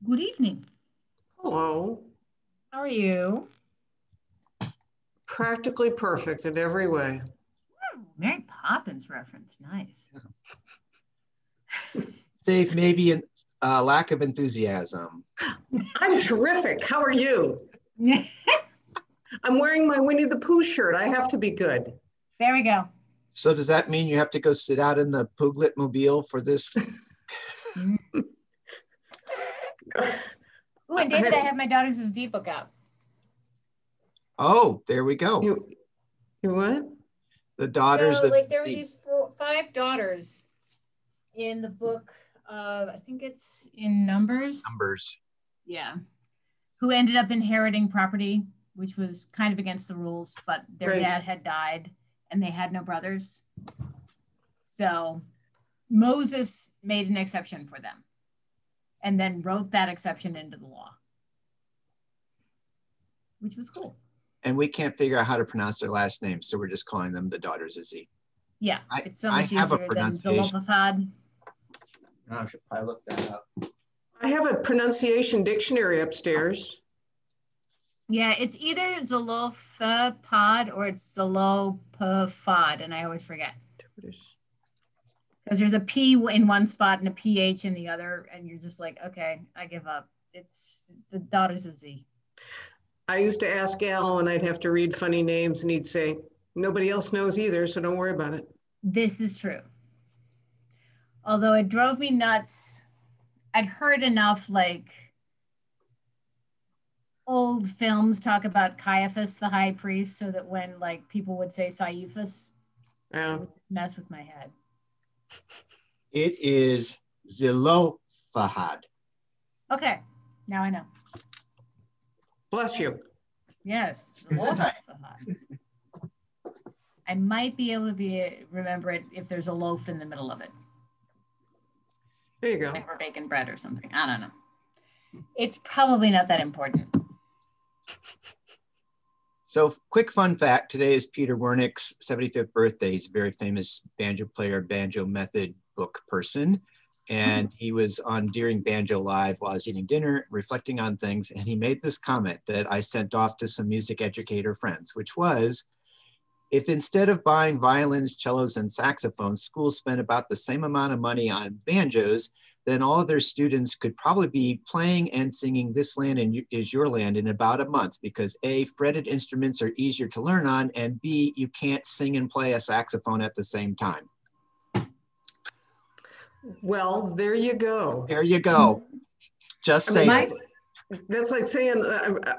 Good evening. Hello. How are you? Practically perfect in every way. Mary Poppins reference. Nice. Save maybe a lack of enthusiasm. I'm terrific. How are you? I'm wearing my Winnie the Pooh shirt. I have to be good. There we go. So does that mean you have to go sit out in the Pooglet mobile for this? Oh, and David, I have my Daughters of Z book out. Oh, there we go. You what? The Daughters of like there were these 5 daughters in the book of, I think it's in Numbers. Numbers. Yeah. Who ended up inheriting property, which was kind of against the rules, but their dad had died and they had no brothers. So Moses made an exception for them and then wrote that exception into the law, which was cool. And we can't figure out how to pronounce their last name, so we're just calling them the Daughters of Z. Yeah, it's so much easier than Zelophehad. I should probably look that up. I have a pronunciation dictionary upstairs. Yeah, it's either Zelophehad or it's Zelophehad, and I always forget. Because there's a P in one spot and a PH in the other, and you're just like, okay, I give up. It's the Daughters of Z. I used to ask Al, and I'd have to read funny names, and he'd say, nobody else knows either, so don't worry about it. This is true. Although it drove me nuts. I'd heard enough, like, old films talk about Caiaphas, the high priest, so that when, like, people would say Caiaphas, it would mess with my head. It is Zelophehad. Okay, now I know. Bless you. Yes. I might be able to remember it if there's a loaf in the middle of it. There you go. Like we're baking bread or something. I don't know. It's probably not that important. So quick fun fact, today is Peter Wernick's 75th birthday. He's a very famous banjo player, banjo method book person. And he was on During Banjo Live while I was eating dinner, reflecting on things. And he made this comment that I sent off to some music educator friends, which was, if instead of buying violins, cellos, and saxophones, schools spent about the same amount of money on banjos, then all of their students could probably be playing and singing This Land Is Your Land in about a month, because A, fretted instruments are easier to learn on, and B, you can't sing and play a saxophone at the same time. Well, there you go. There you go. Just saying. That's like saying,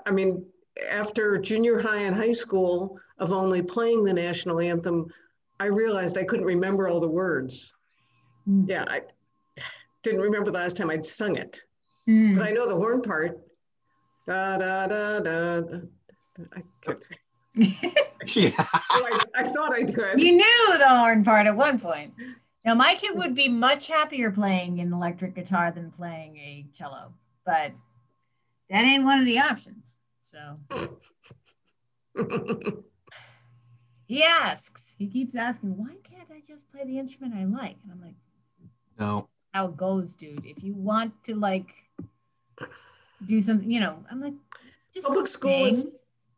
I mean, after junior high and high school of only playing the national anthem, I realized I couldn't remember all the words. Yeah, I didn't remember the last time I'd sung it. But I know the horn part. Da, da, da, da, da. Yeah. I thought I could. You knew the horn part at one point. Now, my kid would be much happier playing an electric guitar than playing a cello, but that ain't one of the options. So he keeps asking, why can't I just play the instrument I like? And I'm like, no. how it goes, dude. If you want to like do something, you know, I'm like, just Public school sing.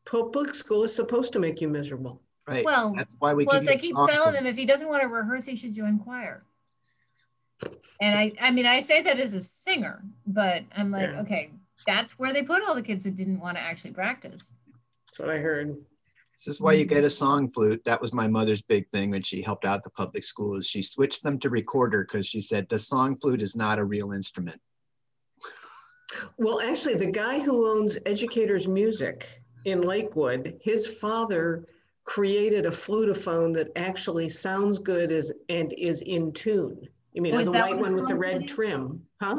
public school is supposed to make you miserable. Right. Well, that's why we plus I give keep songs telling to- him if he doesn't want to rehearse, he should join choir. And I mean, I say that as a singer, but I'm like, Yeah. okay, that's where they put all the kids that didn't want to actually practice. That's what I heard. This is why you get a song flute. That was my mother's big thing when she helped out the public schools. She switched them to recorder because she said the song flute is not a real instrument. Well, actually, the guy who owns Educators Music in Lakewood, his father created a flutophone that actually sounds good and is in tune. You mean is the that white what a one with the song red flute is? trim, huh?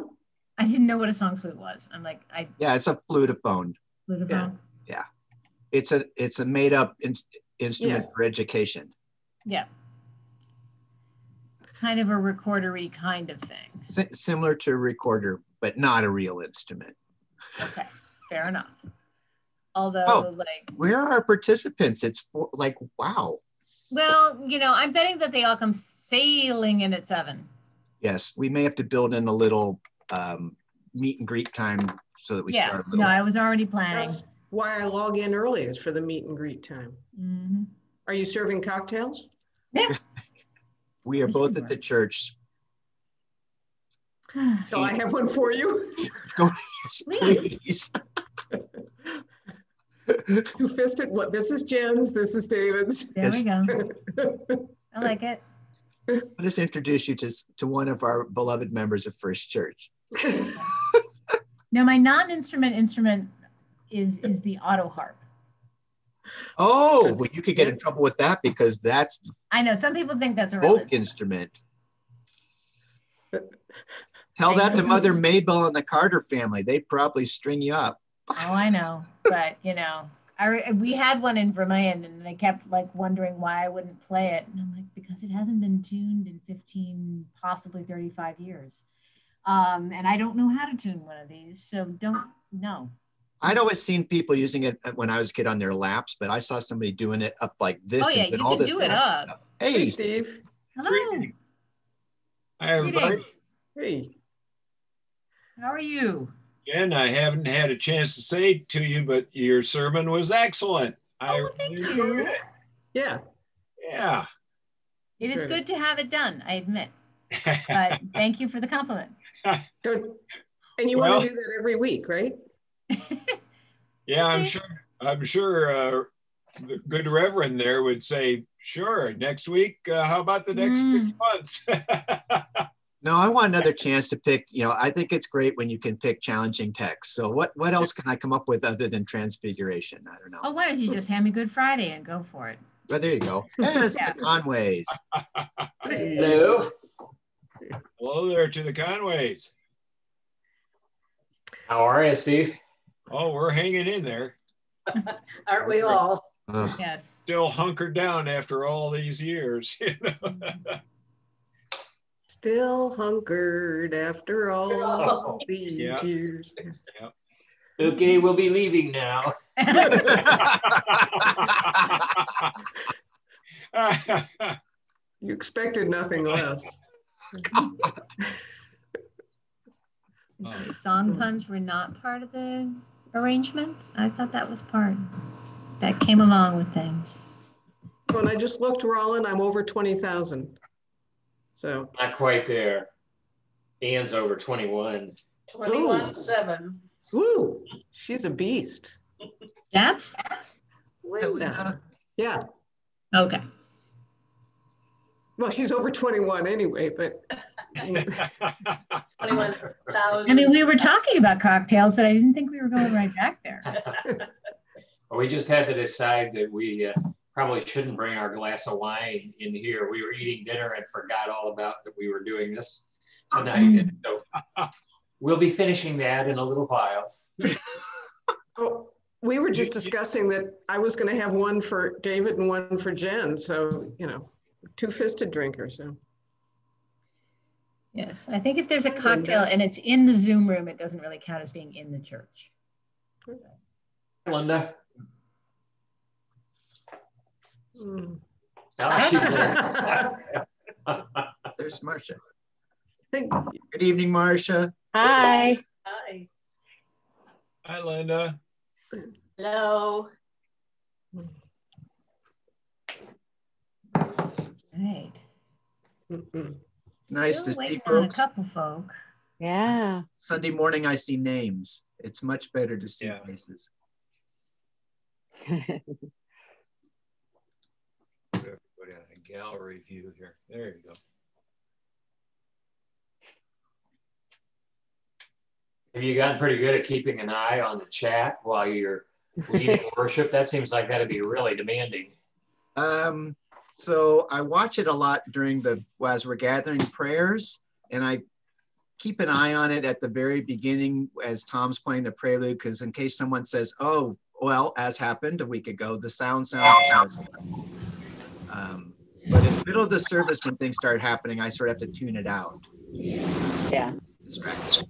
I didn't know what a song flute was. I'm like, Yeah, it's a flutophone. flutophone. Yeah. It's a made up instrument for education. Yeah. Kind of a recordery kind of thing. Similar to a recorder, but not a real instrument. Okay, fair enough. Although, like, where are our participants? It's like, wow. Well, you know, I'm betting that they all come sailing in at 7. Yes, we may have to build in a little meet and greet time so that we start. No, I was already planning. That's why I log in early, is for the meet and greet time. Mm-hmm. Are you serving cocktails? Yeah. We are both at the church. Shall I have one for you? Go, please. Two-fisted. What? This is Jen's. This is David's. There we go. I like it. I'll just introduce you to one of our beloved members of First Church. Now, my non-instrument instrument is the auto harp. Oh, well, you could get in trouble with that because that's. I know some people think that's a folk instrument. Tell that to Mother Mabel and the Carter family. They'd probably string you up. Oh, I know, but you know, we had one in Vermilion, and they kept like wondering why I wouldn't play it, and I'm like, because it hasn't been tuned in 15, possibly 35 years, and I don't know how to tune one of these, so don't know. I'd always seen people using it when I was a kid on their laps, but I saw somebody doing it up like this. Oh yeah, you can do it up. Stuff. Hey, Steve. Hello. Hi, everybody. Hey. How are you? Jen, I haven't had a chance to say to you, but your sermon was excellent. Oh, thank you. Yeah. Yeah. It is good to have it done, I admit. But thank you for the compliment. And you want to do that every week, right? Yeah, I'm sure the good reverend there would say, sure, next week, how about the next 6 months? No, I want another chance to pick, I think it's great when you can pick challenging texts. So what else can I come up with other than Transfiguration? I don't know. Oh, why don't you just hand me Good Friday and go for it? Well, there you go. Yes, the Conways. Hello. Hello there to the Conways. How are you, Steve? Oh, we're hanging in there. Aren't we all? Yes. Still hunkered down after all these years. Still hunkered after all these years. Yep. Okay, we'll be leaving now. You expected nothing less. Song puns were not part of the arrangement. I thought that was part. That came along with things. When I just looked, Rollin, I'm over 20,000. So not quite there. Ian's over 21. 21-7. Woo! She's a beast. Dabs? Linda. Yeah. Okay. Well, she's over 21 anyway, but 21,000. I mean, we were talking about cocktails, but I didn't think we were going right back there. Well, we just had to decide that we probably shouldn't bring our glass of wine in here. We were eating dinner and forgot all about that we were doing this tonight. And so we'll be finishing that in a little while. Oh, we were just discussing that I was going to have one for David and one for Jen. So, two-fisted drinker. So. Yes, I think if there's a cocktail and it's in the Zoom room, it doesn't really count as being in the church. Linda. Mm. Oh, she's there. There's Marcia. Good evening, Marcia. Hi. Hi. Hi, Linda. Hello. Right. Nice Still to see waiting on a folks. couple folk. Yeah. Sunday morning, I see names. It's much better to see faces. Put everybody on a gallery view here. There you go. Have you gotten pretty good at keeping an eye on the chat while you're leading worship? That seems like that'd be really demanding. So I watch it a lot as we're gathering prayers, and I keep an eye on it at the very beginning as Tom's playing the prelude, because in case someone says, oh, well, as happened a week ago, the sounds terrible. But in the middle of the service, when things start happening, I sort of have to tune it out. Yeah. Distracted.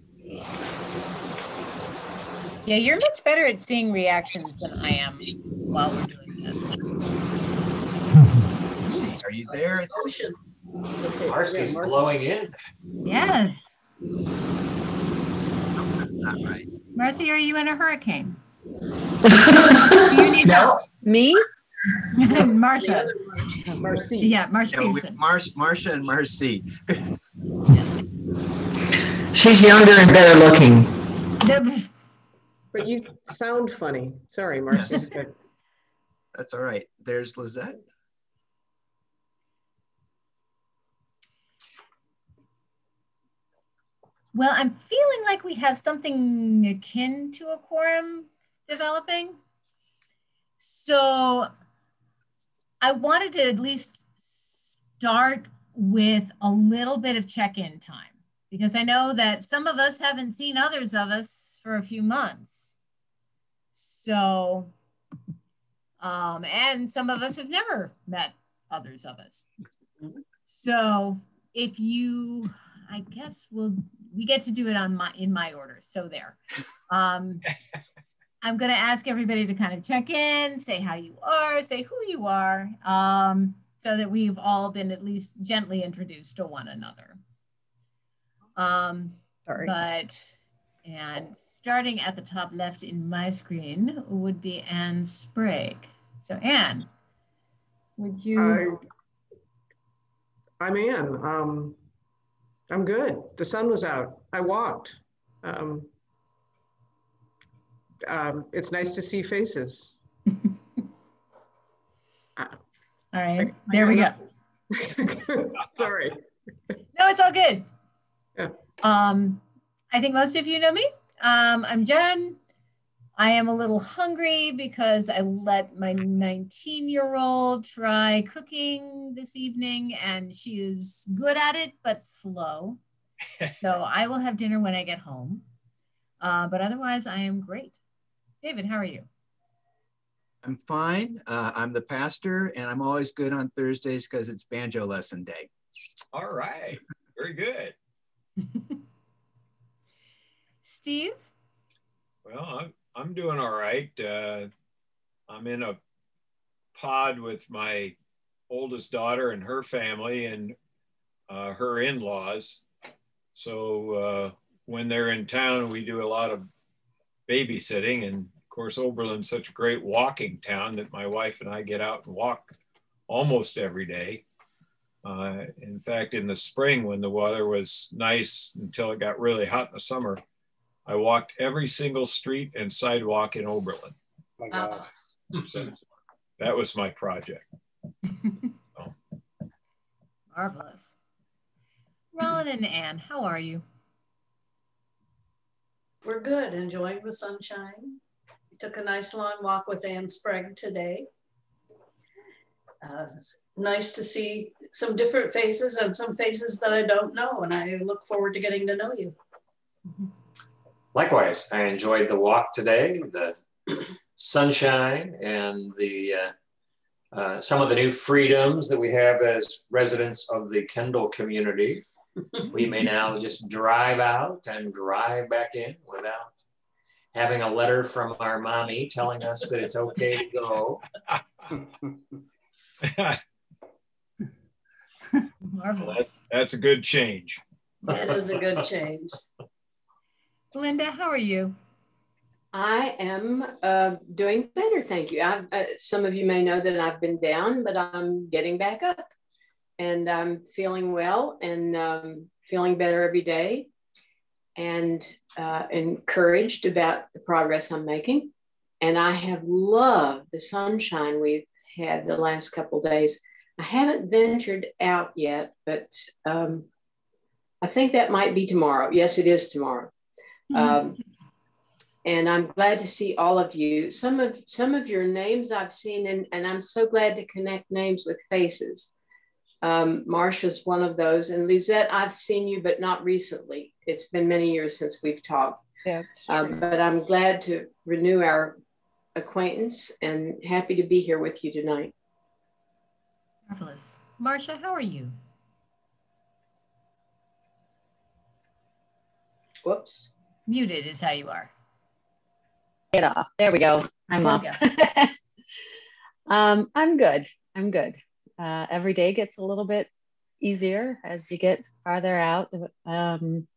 Yeah, you're much better at seeing reactions than I am while we're doing this. Are you there? Ocean. Marcy's blowing in. Yes. Not right. Marcy, are you in a hurricane? Do you need help? Me? Marcia. Marcy. Yeah, Marcia Yeah, Peterson. Marcia and Marcy. Yes. She's younger and better looking. But you sound funny. Sorry, Marcy. That's all right. There's Lisette. Well, I'm feeling like we have something akin to a quorum developing. So I wanted to at least start with a little bit of check-in time, because I know that some of us haven't seen others of us for a few months. So, and some of us have never met others of us. So if you, I guess we get to do it in my order. So there. I'm going to ask everybody to kind of check in, say how you are, say who you are, so that we've all been at least gently introduced to one another. And starting at the top left in my screen would be Anne Sprague. So Anne, would you? I'm Anne. I'm good. The sun was out. I walked. It's nice to see faces. All right, there we go. Sorry. No, it's all good. Yeah. I think most of you know me. I'm Jen. I am a little hungry because I let my 19-year-old try cooking this evening, and she is good at it, but slow. So I will have dinner when I get home. But otherwise, I am great. David, how are you? I'm fine. I'm the pastor, and I'm always good on Thursdays because it's banjo lesson day. All right. Very good. Steve? Well, I'm doing all right. I'm in a pod with my oldest daughter and her family and her in-laws. So when they're in town, we do a lot of babysitting. And of course, Oberlin's such a great walking town that my wife and I get out and walk almost every day. In fact, in the spring, when the weather was nice until it got really hot in the summer, I walked every single street and sidewalk in Oberlin. Oh my God. So that was my project. So. Marvelous. Rollin and Anne, how are you? We're good, enjoying the sunshine. We took a nice long walk with Anne Sprague today. It's nice to see some different faces and some faces that I don't know, and I look forward to getting to know you. Likewise, I enjoyed the walk today, the sunshine, and the some of the new freedoms that we have as residents of the Kendall community. We may now just drive out and drive back in without having a letter from our mommy telling us that it's okay to go. Marvelous. That's a good change. That is a good change. Linda, how are you? I am doing better, thank you. Some of you may know that I've been down, but I'm getting back up. And I'm feeling well and feeling better every day, and encouraged about the progress I'm making. And I have loved the sunshine we've had the last couple of days. I haven't ventured out yet, but I think that might be tomorrow. Yes, it is tomorrow. And I'm glad to see all of you. Some of your names I've seen, and I'm so glad to connect names with faces. Marcia's one of those, and Lisette, I've seen you, but not recently. It's been many years since we've talked. But I'm glad to renew our acquaintance and happy to be here with you tonight. Marvelous. Marcia, how are you? Whoops. Muted is how you are. Get off. There we go. I'm off. I'm good. I'm good. Every day gets a little bit easier as you get farther out. And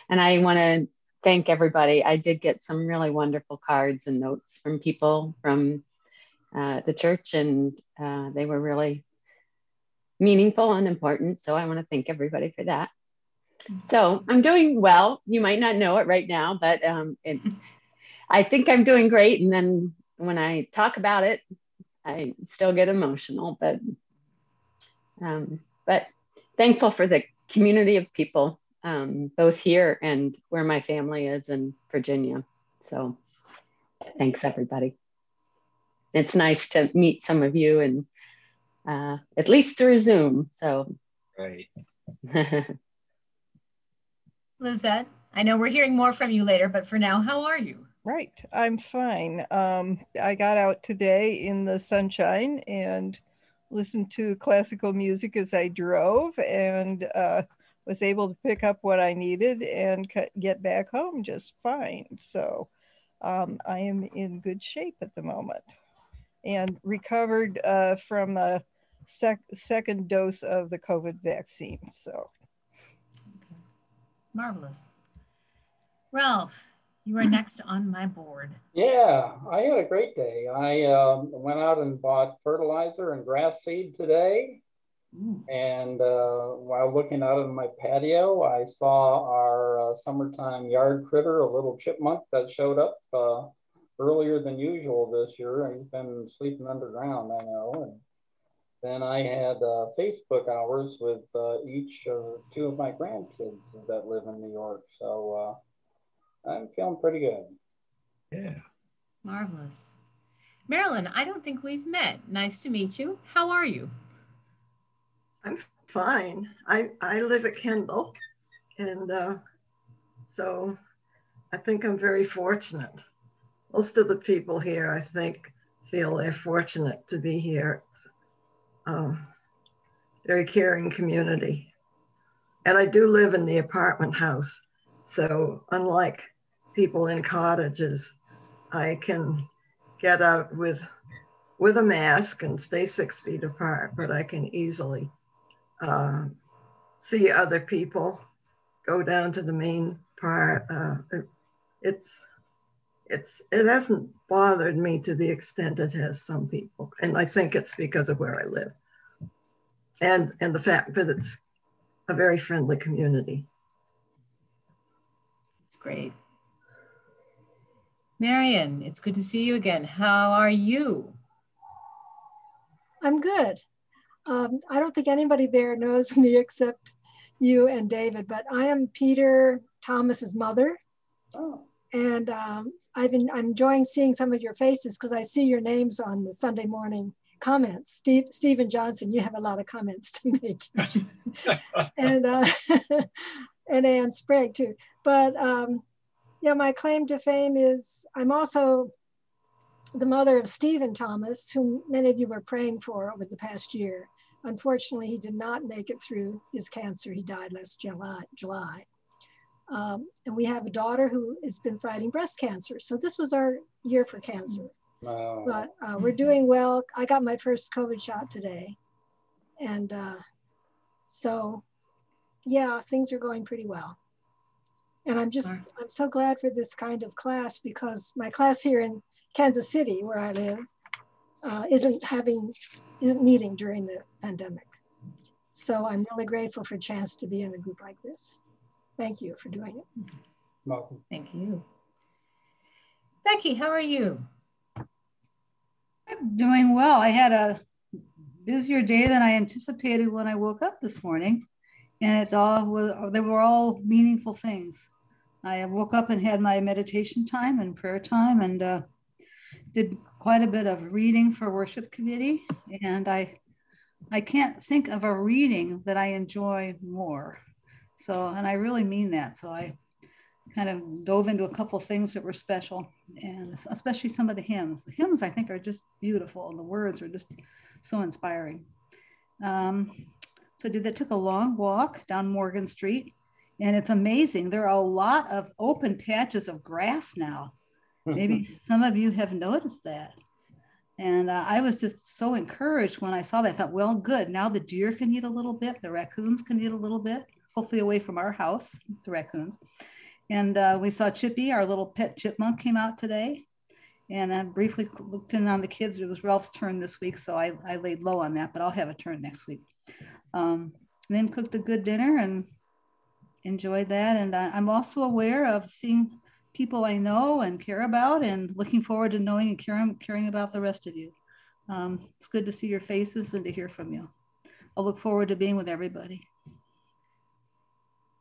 I want to thank everybody. I did get some really wonderful cards and notes from people from the church, and they were really meaningful and important. So I want to thank everybody for that. So I'm doing well. You might not know it right now, but I think I'm doing great. And then when I talk about it, I still get emotional, but thankful for the community of people, both here and where my family is in Virginia. So thanks, everybody. It's nice to meet some of you, and at least through Zoom. So Right. Lisette, I know we're hearing more from you later, but for now, how are you? Right, I'm fine. I got out today in the sunshine and listened to classical music as I drove, and was able to pick up what I needed and get back home just fine. So I am in good shape at the moment, and recovered from a second dose of the COVID vaccine. So. Marvelous. Ralph, you are next on my board. Yeah, I had a great day. I went out and bought fertilizer and grass seed today. And while looking out on my patio, I saw our summertime yard critter, a little chipmunk that showed up earlier than usual this year. He's been sleeping underground, I know. And then I had Facebook hours with two of my grandkids that live in New York. So I'm feeling pretty good. Yeah. Marvelous. Marilyn, I don't think we've met. Nice to meet you. How are you? I'm fine. I live at Kendall, and so I think I'm very fortunate. Most of the people here, I think, feel they're fortunate to be here. Very caring community. And I do live in the apartment house. So unlike people in cottages, I can get out with a mask and stay 6 feet apart, but I can easily see other people, go down to the main part. It hasn't bothered me to the extent it has some people. And I think it's because of where I live and the fact that it's a very friendly community. It's great. Marian, it's good to see you again. How are you? I'm good. I don't think anybody there knows me except you and David, but I am Peter Thomas's mother. Oh. And I'm enjoying seeing some of your faces because I see your names on the Sunday morning comments. Stephen Johnson, you have a lot of comments to make. And and Ann Sprague too. But yeah, my claim to fame is I'm also the mother of Stephen Thomas, whom many of you were praying for over the past year. Unfortunately, he did not make it through his cancer. He died last July. And we have a daughter who has been fighting breast cancer. So this was our year for cancer. Wow. But we're doing well. I got my first COVID shot today. And so yeah, things are going pretty well. And I'm so glad for this kind of class, because my class here in Kansas City, where I live, isn't meeting during the pandemic. So I'm really grateful for a chance to be in a group like this. Thank you for doing it. Welcome. Thank you. Becky, how are you? I'm doing well. I had a busier day than I anticipated when I woke up this morning, and they were all meaningful things. I woke up and had my meditation time and prayer time, and did quite a bit of reading for worship committee. And I can't think of a reading that I enjoy more. So, and I really mean that. So I kind of dove into a couple of things that were special, and especially some of the hymns. The hymns, I think, are just beautiful, and the words are just so inspiring. So took a long walk down Morgan Street, and it's amazing. There are a lot of open patches of grass now. Maybe some of you have noticed that. And I was just so encouraged when I saw that. I thought, well, good. Now the deer can eat a little bit. The raccoons can eat a little bit, hopefully away from our house, the raccoons. And we saw Chippy, our little pet chipmunk, came out today. And I briefly looked in on the kids. It was Ralph's turn this week, so I laid low on that, but I'll have a turn next week. Then cooked a good dinner and enjoyed that. And I'm also aware of seeing people I know and care about, and looking forward to knowing and caring about the rest of you. It's good to see your faces and to hear from you. I'll look forward to being with everybody.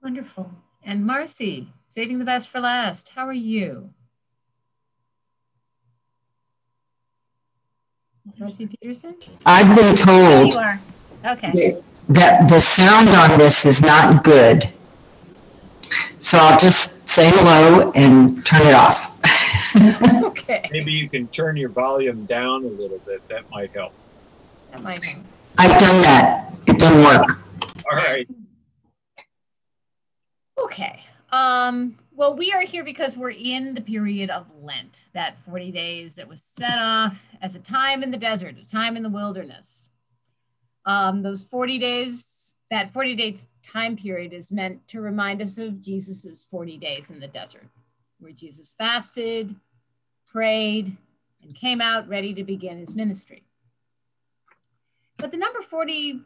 Wonderful. And Marcy, saving the best for last. How are you? Marcy Peterson? I've been told there you are. Okay. that the sound on this is not good. So I'll just say hello and turn it off. Okay. Maybe you can turn your volume down a little bit. That might help. That might help. I've done that. It didn't work. All right. Okay. Well, we are here because we're in the period of Lent, that 40 days that was set off as a time in the desert, a time in the wilderness. Those 40 days, that 40-day time period is meant to remind us of Jesus's 40 days in the desert, where Jesus fasted, prayed, and came out ready to begin his ministry. But the number 40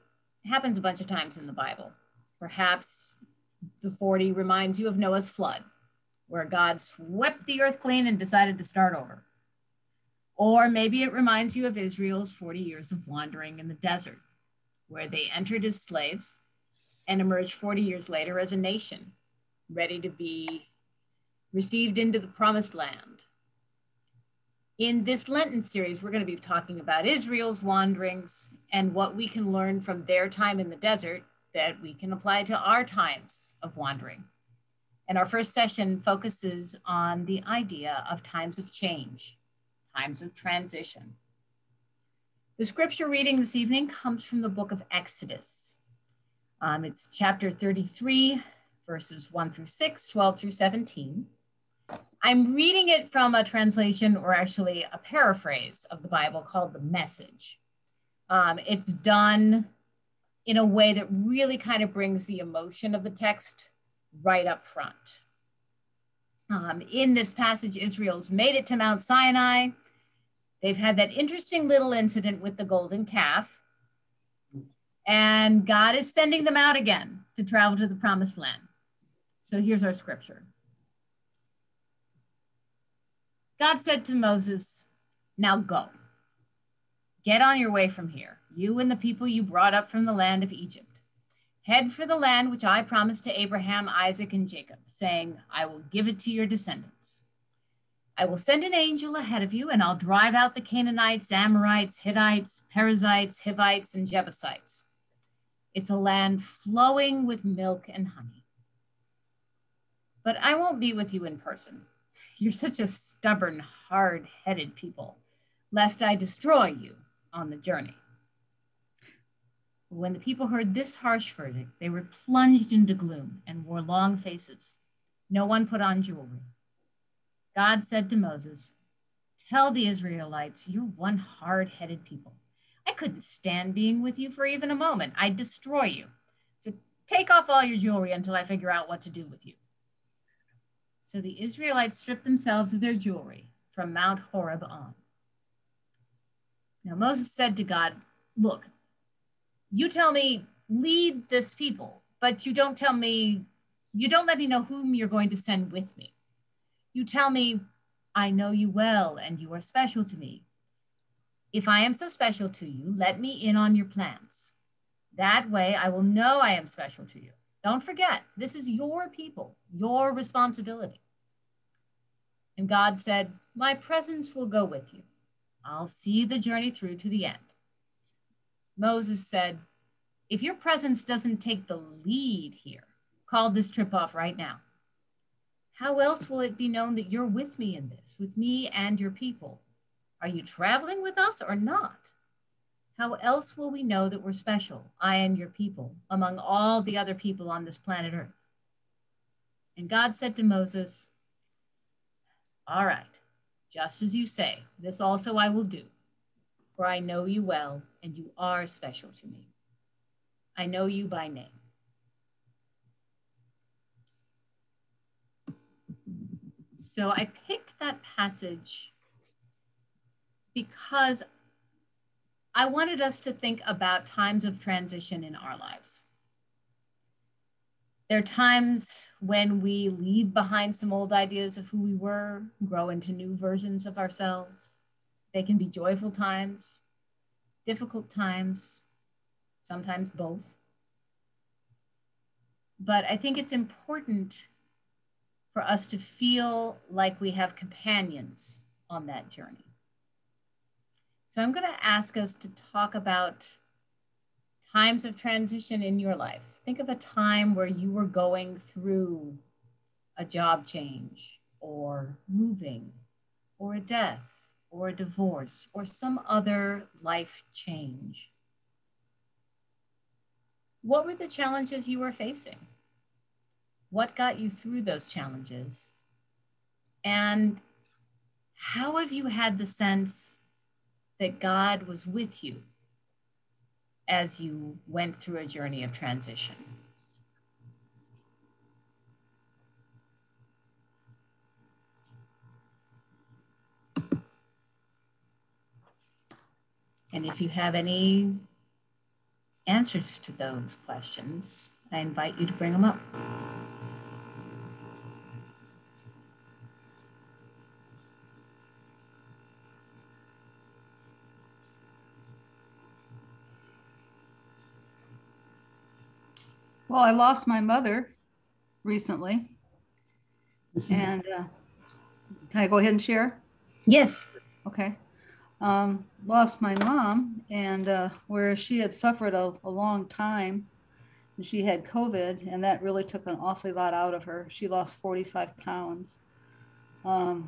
happens a bunch of times in the Bible. Perhaps the 40 reminds you of Noah's flood, where God swept the earth clean and decided to start over. Or maybe it reminds you of Israel's 40 years of wandering in the desert, where they entered as slaves and emerged 40 years later as a nation, ready to be received into the promised land. In this Lenten series, we're going to be talking about Israel's wanderings and what we can learn from their time in the desert that we can apply to our times of wandering. And our first session focuses on the idea of times of change, times of transition. The scripture reading this evening comes from the book of Exodus. It's chapter 33, verses 1 through 6, 12 through 17. I'm reading it from a translation, or actually a paraphrase of the Bible, called The Message. It's done in a way that really kind of brings the emotion of the text right up front. In this passage, Israel's made it to Mount Sinai. They've had that interesting little incident with the golden calf. And God is sending them out again to travel to the promised land. So here's our scripture. God said to Moses, "Now go. Get on your way from here, you and the people you brought up from the land of Egypt. Head for the land which I promised to Abraham, Isaac, and Jacob, saying, I will give it to your descendants. I will send an angel ahead of you, and I'll drive out the Canaanites, Amorites, Hittites, Perizzites, Hivites, and Jebusites. It's a land flowing with milk and honey. But I won't be with you in person. You're such a stubborn, hard-headed people, lest I destroy you on the journey." When the people heard this harsh verdict, they were plunged into gloom and wore long faces. No one put on jewelry. God said to Moses, "Tell the Israelites, you're one hard-headed people. I couldn't stand being with you for even a moment. I'd destroy you. So take off all your jewelry until I figure out what to do with you. So the Israelites stripped themselves of their jewelry from Mount Horeb on. Now Moses said to God, look, you tell me, lead this people, but you don't let me know whom you're going to send with me. You tell me, I know you well and you are special to me. If I am so special to you, let me in on your plans. That way I will know I am special to you. Don't forget, this is your people, your responsibility. And God said, my presence will go with you. I'll see the journey through to the end. Moses said, if your presence doesn't take the lead here, call this trip off right now. How else will it be known that you're with me in this, with me and your people? Are you traveling with us or not? How else will we know that we're special, I and your people, among all the other people on this planet Earth? And God said to Moses, all right, just as you say, this also I will do, for I know you well and you are special to me. I know you by name. So I picked that passage because I wanted us to think about times of transition in our lives. There are times when we leave behind some old ideas of who we were, grow into new versions of ourselves. They can be joyful times, difficult times, sometimes both. But I think it's important for us to feel like we have companions on that journey. So I'm going to ask us to talk about times of transition in your life. Think of a time where you were going through a job change or moving or a death or a divorce or some other life change. What were the challenges you were facing? What got you through those challenges? And how have you had the sense that God was with you as you went through a journey of transition? And if you have any answers to those questions, I invite you to bring them up. Well, I lost my mother recently. And can I go ahead and share? Yes. Okay. Lost my mom, and where she had suffered a long time, and she had COVID, and that really took an awfully lot out of her. She lost 45 pounds. At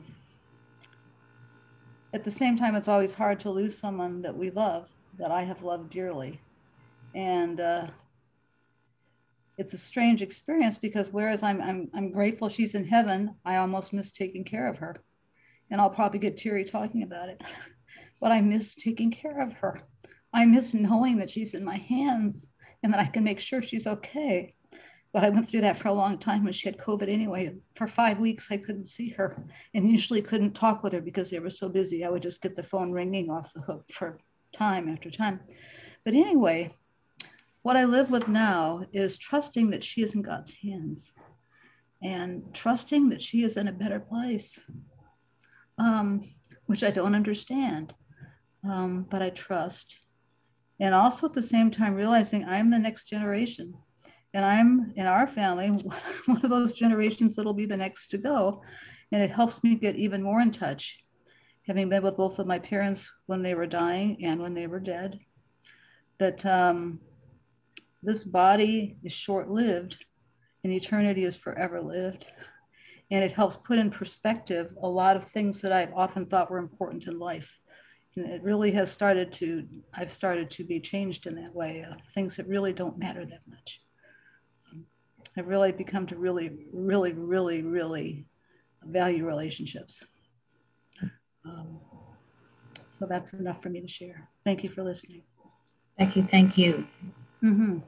the same time, it's always hard to lose someone that we love, that I have loved dearly. And it's a strange experience because whereas I'm grateful she's in heaven, I almost miss taking care of her. And I'll probably get teary talking about it, but I miss taking care of her. I miss knowing that she's in my hands and that I can make sure she's okay. But I went through that for a long time when she had COVID anyway. For 5 weeks, I couldn't see her and usually couldn't talk with her because they were so busy. I would just get the phone ringing off the hook for time after time. But anyway, what I live with now is trusting that she is in God's hands and trusting that she is in a better place, which I don't understand, but I trust. And also at the same time, realizing I'm the next generation and I'm in our family, one of those generations that'll be the next to go. And it helps me get even more in touch, having been with both of my parents when they were dying and when they were dead, that this body is short-lived and eternity is forever lived. And it helps put in perspective a lot of things that I've often thought were important in life. And it really has I've started to be changed in that way, things that really don't matter that much. I've really become to really, really, really, really value relationships. So that's enough for me to share. Thank you for listening. Thank you. Mm-hmm.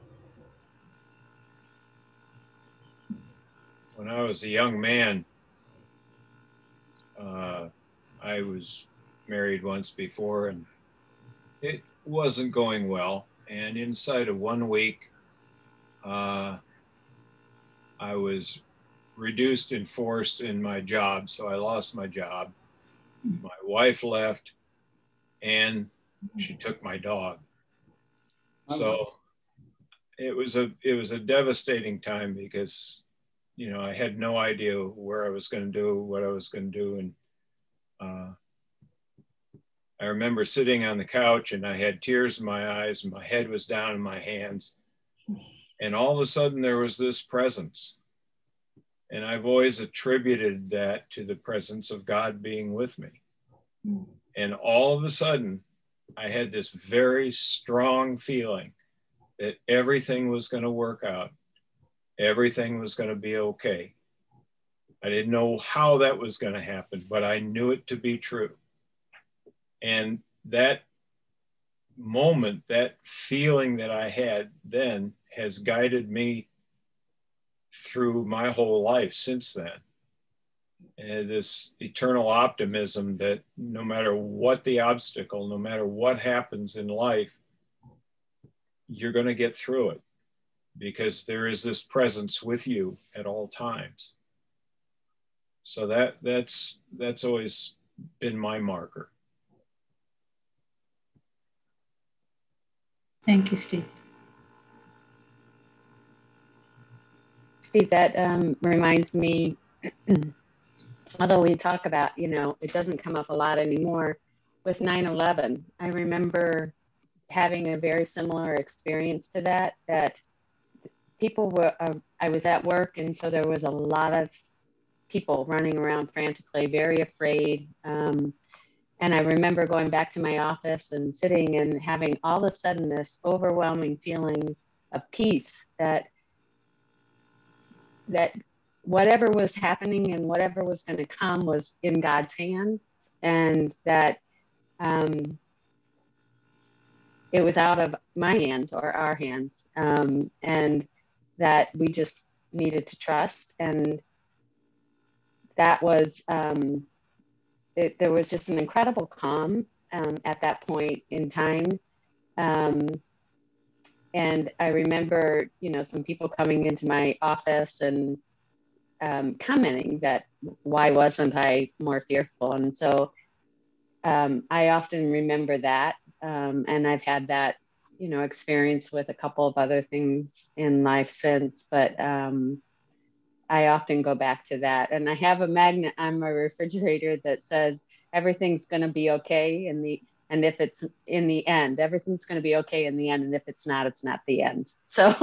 when I was a young man, I was married once before, and it wasn't going well. And inside of 1 week, I was reduced and forced in my job. So I lost my job. My wife left, and she took my dog. So it was a devastating time because, you know, I had no idea where I was going to do, what I was going to do. And I remember sitting on the couch and I had tears in my eyes and my head was down in my hands. And all of a sudden there was this presence. And I've always attributed that to the presence of God being with me. And all of a sudden I had this very strong feeling that everything was going to work out. Everything was going to be okay. I didn't know how that was going to happen, but I knew it to be true. And that moment, that feeling that I had then has guided me through my whole life since then. And this eternal optimism that no matter what the obstacle, no matter what happens in life, you're going to get through it because there is this presence with you at all times. So that's always been my marker. Thank you, Steve. Steve, that reminds me, although we talk about, you know, it doesn't come up a lot anymore, with 9/11. I remember having a very similar experience to that people were, I was at work, and so there was a lot of people running around frantically, very afraid. And I remember going back to my office and sitting and having all of a sudden this overwhelming feeling of peace that whatever was happening and whatever was going to come was in God's hands, and that it was out of my hands or our hands, and that we just needed to trust. And that was, there was just an incredible calm at that point in time. And I remember, you know, some people coming into my office and commenting that, why wasn't I more fearful? And so I often remember that. And I've had that, you know, experience with a couple of other things in life since, but I often go back to that. And I have a magnet on my refrigerator that says, everything's going to be okay. And if it's in the end, everything's going to be okay in the end. And if it's not the end. So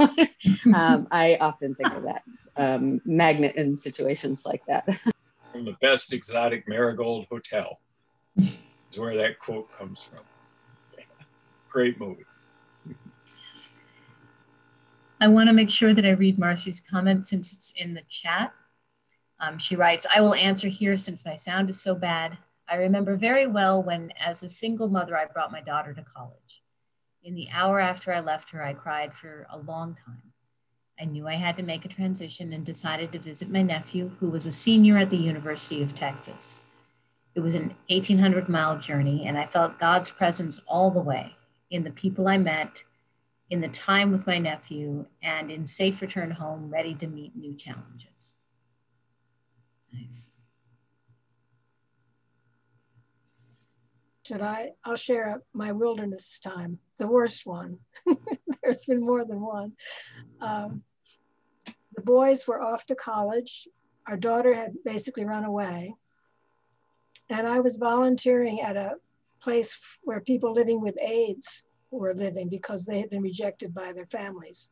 I often think of that magnet in situations like that. From the Best Exotic Marigold Hotel is where that quote comes from. Yeah. Great movie. I want to make sure that I read Marcy's comment since it's in the chat. She writes, I will answer here since my sound is so bad. I remember very well when, as a single mother, I brought my daughter to college. In the hour after I left her, I cried for a long time. I knew I had to make a transition and decided to visit my nephew, who was a senior at the University of Texas. It was an 1,800-mile journey, and I felt God's presence all the way, in the people I met, in the time with my nephew, and in safe return home, ready to meet new challenges. Nice. I'll share my wilderness time, the worst one. There's been more than one. The boys were off to college. Our daughter had basically run away. And I was volunteering at a place where people living with AIDS were living because they had been rejected by their families.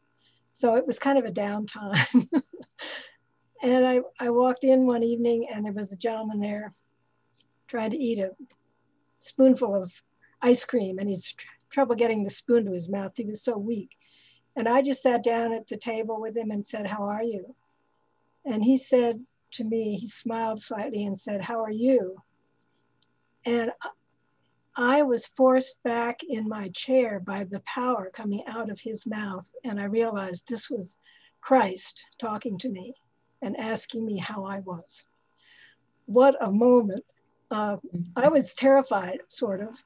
So it was kind of a downtime. And I walked in one evening and there was a gentleman there trying to eat a spoonful of ice cream, and he's trouble getting the spoon to his mouth. He was so weak. And I just sat down at the table with him and said, how are you? And he said to me, he smiled slightly and said, how are you? And I was forced back in my chair by the power coming out of his mouth. And I realized this was Christ talking to me. and asking me how I was. What a moment. I was terrified, sort of,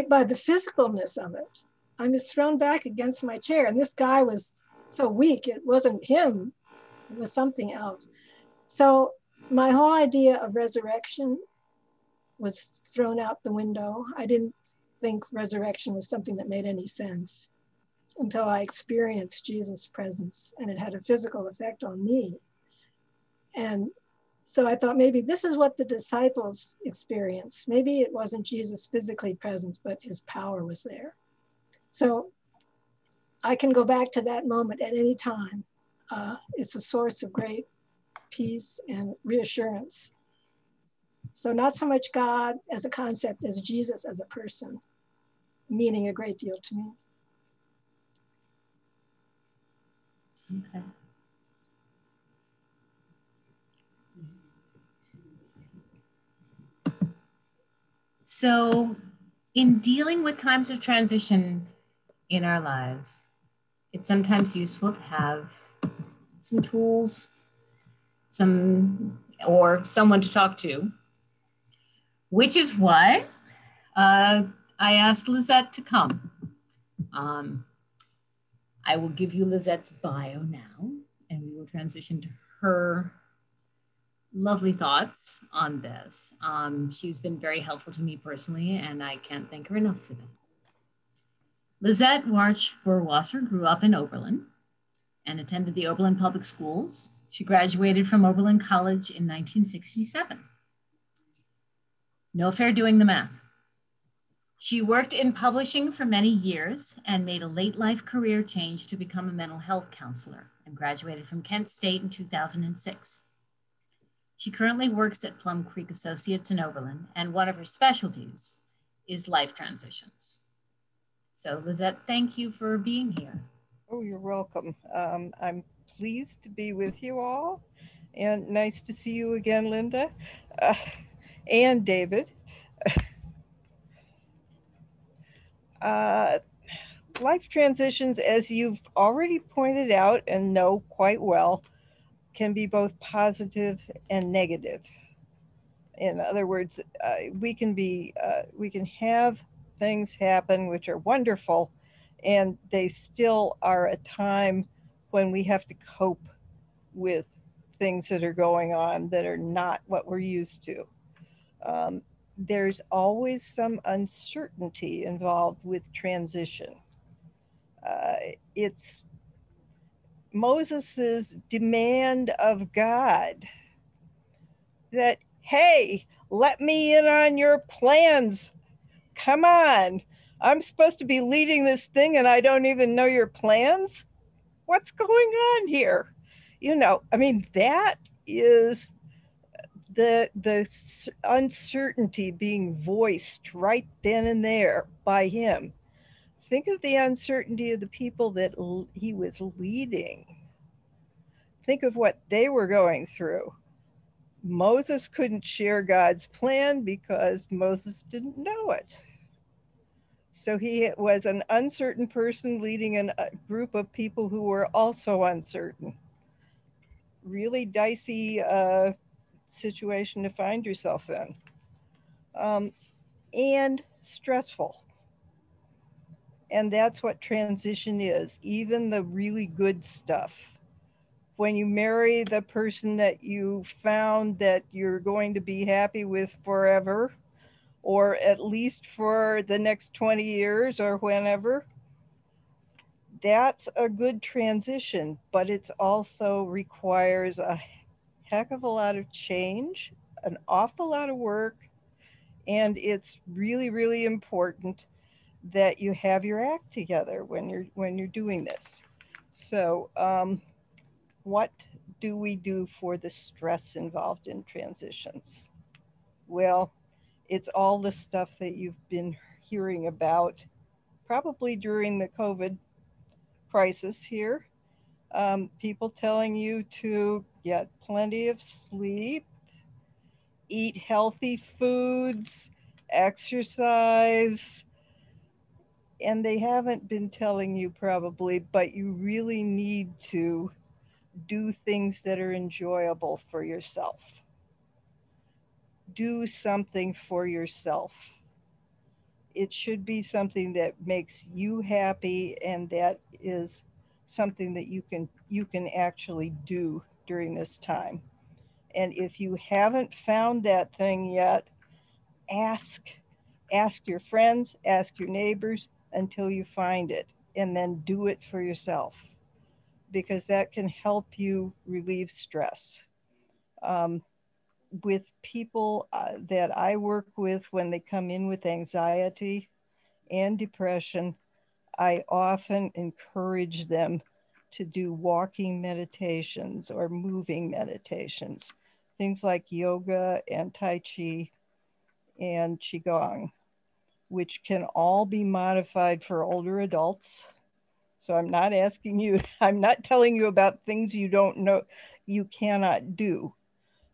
by the physicalness of it. I was thrown back against my chair, and this guy was so weak. It wasn't him, it was something else. So my whole idea of resurrection was thrown out the window. I didn't think resurrection was something that made any sense until I experienced Jesus' presence, and it had a physical effect on me. And so I thought maybe this is what the disciples experienced. Maybe it wasn't Jesus physically present, but his power was there. So I can go back to that moment at any time. It's a source of great peace and reassurance. So not so much God as a concept as Jesus as a person, meaning a great deal to me. Okay. So in dealing with times of transition in our lives, it's sometimes useful to have some tools, or someone to talk to, which is why I asked Lisette to come. I will give you Lisette's bio now, and we will transition to her lovely thoughts on this. She's been very helpful to me personally, and I can't thank her enough for that. Lisette Burwasser grew up in Oberlin and attended the Oberlin Public Schools. She graduated from Oberlin College in 1967. No fair doing the math. She worked in publishing for many years and made a late life career change to become a mental health counselor and graduated from Kent State in 2006. She currently works at Plum Creek Associates in Oberlin, and one of her specialties is life transitions. So Lisette, thank you for being here. Oh, you're welcome. I'm pleased to be with you all, and nice to see you again, Linda, and David. Life transitions, as you've already pointed out and know quite well, can be both positive and negative. In other words, we can have things happen which are wonderful, and they still are a time when we have to cope with things that are going on that are not what we're used to. There's always some uncertainty involved with transition. It's Moses's demand of God that, hey, let me in on your plans. Come on, I'm supposed to be leading this thing and I don't even know your plans? What's going on here? You know, I mean, that is the uncertainty being voiced right then and there by him. Think of the uncertainty of the people that he was leading. Think of what they were going through. Moses couldn't share God's plan because Moses didn't know it. So he was an uncertain person leading a group of people who were also uncertain. Really dicey situation to find yourself in. And stressful. And that's what transition is, even the really good stuff. When you marry the person that you found that you're going to be happy with forever, or at least for the next 20 years or whenever, that's a good transition, but it also requires a heck of a lot of change, an awful lot of work, and it's really, really important that you have your act together when you're doing this. So what do we do for the stress involved in transitions? Well, it's all the stuff that you've been hearing about, probably during the COVID crisis here. People telling you to get plenty of sleep, eat healthy foods, exercise, and they haven't been telling you probably, but you really need to do things that are enjoyable for yourself. Do something for yourself. It should be something that makes you happy, and that is something that you can actually do during this time. And if you haven't found that thing yet, ask your friends, ask your neighbors until you find it, and then do it for yourself, because that can help you relieve stress. With people that I work with, when they come in with anxiety and depression, I often encourage them to do walking meditations or moving meditations, things like yoga and Tai Chi and Qigong, which can all be modified for older adults. So I'm not telling you about things you don't know, you cannot do.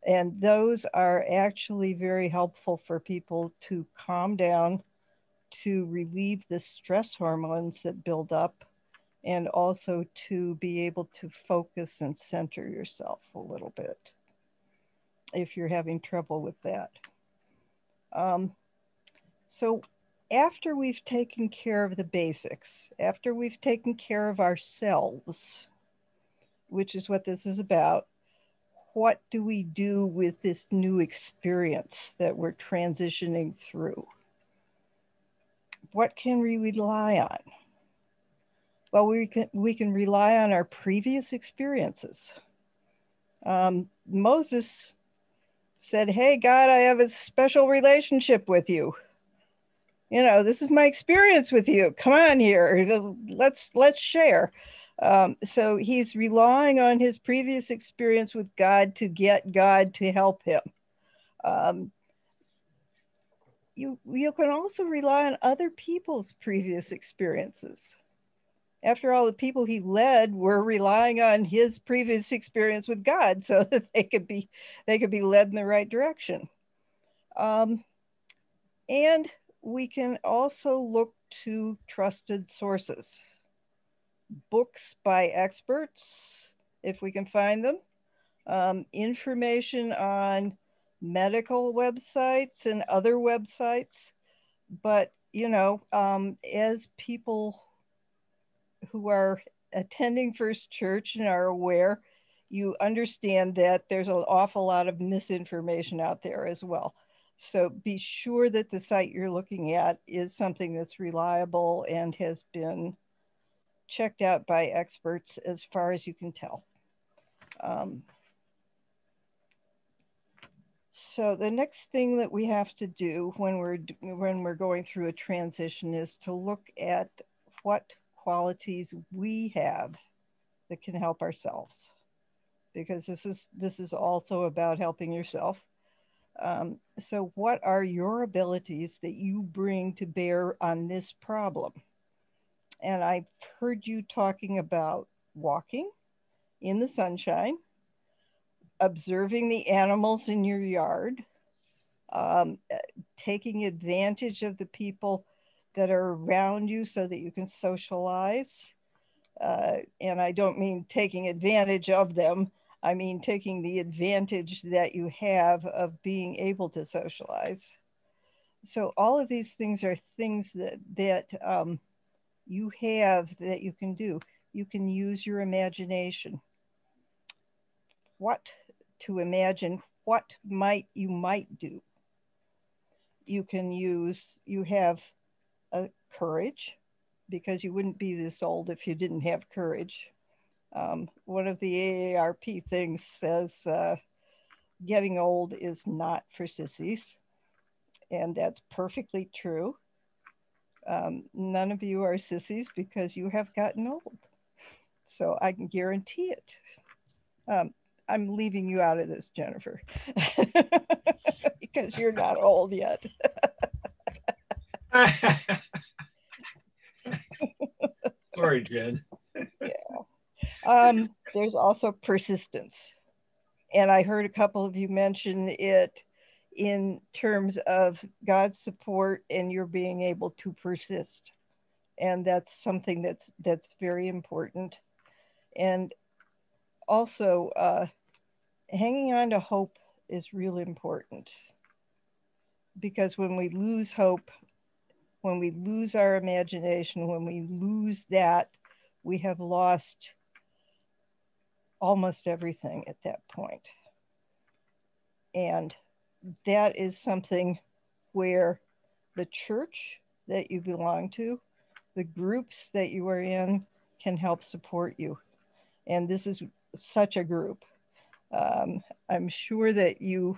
And those are actually very helpful for people to calm down, to relieve the stress hormones that build up, and also to be able to focus and center yourself a little bit if you're having trouble with that. So after we've taken care of the basics, after we've taken care of ourselves, which is what this is about, what do we do with this new experience that we're transitioning through? What can we rely on? Well, we can rely on our previous experiences. Moses said, "Hey, God, I have a special relationship with you. You know, this is my experience with you. Come on here, let's share." So he's relying on his previous experience with God to get God to help him. You can also rely on other people's previous experiences. After all, the people he led were relying on his previous experience with God so that they could be led in the right direction. And we can also look to trusted sources. Books by experts, if we can find them, information on medical websites and other websites. But, you know, as people who are attending First Church and are aware, you understand that there's an awful lot of misinformation out there as well. So be sure that the site you're looking at is something that's reliable and has been checked out by experts as far as you can tell. So the next thing that we have to do when we're going through a transition is to look at what qualities we have that can help ourselves, because this is also about helping yourself. So what are your abilities that you bring to bear on this problem? And I've heard you talking about walking in the sunshine, observing the animals in your yard, taking advantage of the people that are around you so that you can socialize. And I don't mean taking advantage of them. I mean taking the advantage that you have of being able to socialize. So all of these things are things that you have that you can do. You can use your imagination. What to imagine what you might do. You have a courage, because you wouldn't be this old if you didn't have courage. One of the AARP things says getting old is not for sissies, and that's perfectly true. None of you are sissies because you have gotten old. So I can guarantee it. I'm leaving you out of this, Jennifer, because you're not old yet. Sorry, Jen. Yeah. There's also persistence. And I heard a couple of you mention it in terms of God's support and your being able to persist. And that's something that's very important. And also, hanging on to hope is really important, because when we lose hope, when we lose our imagination, when we lose that, we have lost almost everything at that point. And that is something where the church that you belong to, the groups that you are in, can help support you. And this is such a group. I'm sure that you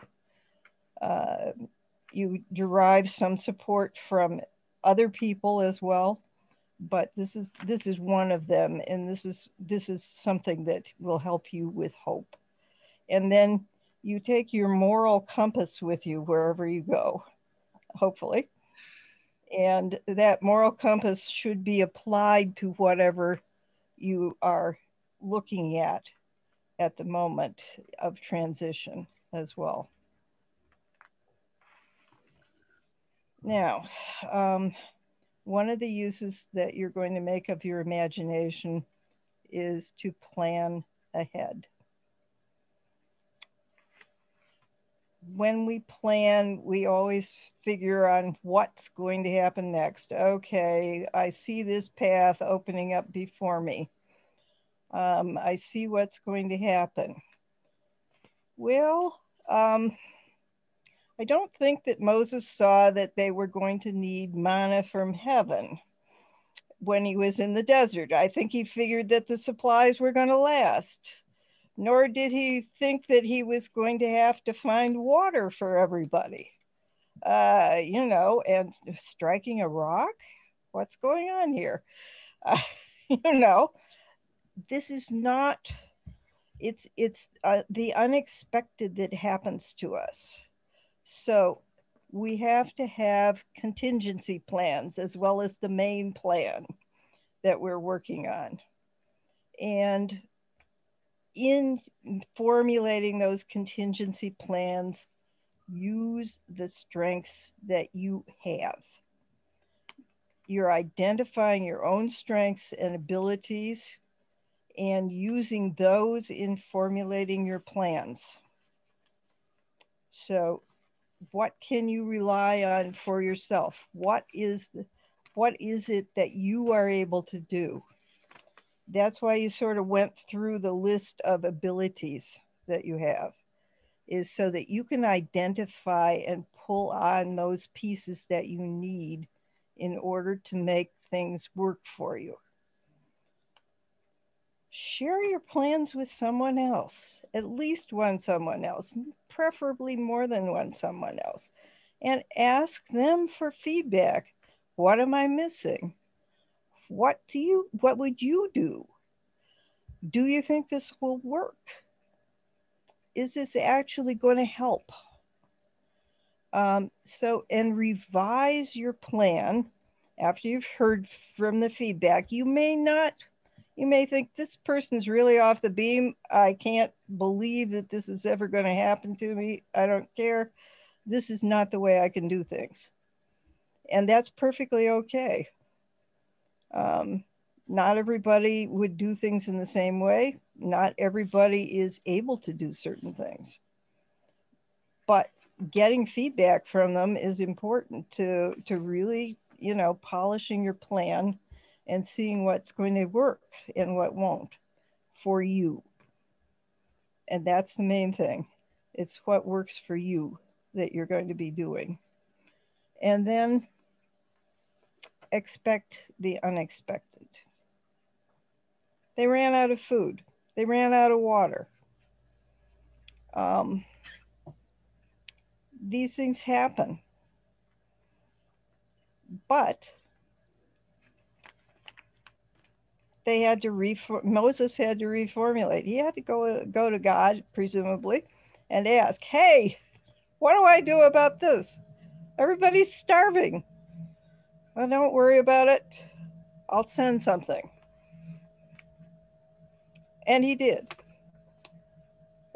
derive some support from other people as well, but this is one of them, and this is something that will help you with hope. And then you take your moral compass with you wherever you go, hopefully. And that moral compass should be applied to whatever you are looking at the moment of transition as well. Now, one of the uses that you're going to make of your imagination is to plan ahead. When we plan, we always figure on what's going to happen next. Okay, I see this path opening up before me. I see what's going to happen. Well, I don't think that Moses saw that they were going to need manna from heaven when he was in the desert. I think he figured that the supplies were going to last. Nor did he think that he was going to have to find water for everybody. And striking a rock? What's going on here? This is not, it's the unexpected that happens to us. So we have to have contingency plans as well as the main plan that we're working on. And in formulating those contingency plans, use the strengths that you have. You're identifying your own strengths and abilities and using those in formulating your plans. So what can you rely on for yourself? What is it that you are able to do? That's why you sort of went through the list of abilities that you have, is so that you can identify and pull on those pieces that you need in order to make things work for you. Share your plans with someone else, at least one someone else, preferably more than one someone else, and ask them for feedback. What am I missing? What would you do? Do you think this will work? Is this actually going to help? And revise your plan after you've heard from the feedback. You may think this person's really off the beam. I can't believe that this is ever going to happen to me. I don't care. This is not the way I can do things. And that's perfectly okay. Not everybody would do things in the same way. Not everybody is able to do certain things. But getting feedback from them is important to really, polishing your plan and seeing what's going to work and what won't for you. And that's the main thing. It's what works for you that you're going to be doing. And then expect the unexpected. They ran out of food. They ran out of water. These things happen. But they had to Moses had to reformulate. He had to go to God, presumably, and ask, hey, what do I do about this? Everybody's starving. Well, don't worry about it. I'll send something. And he did,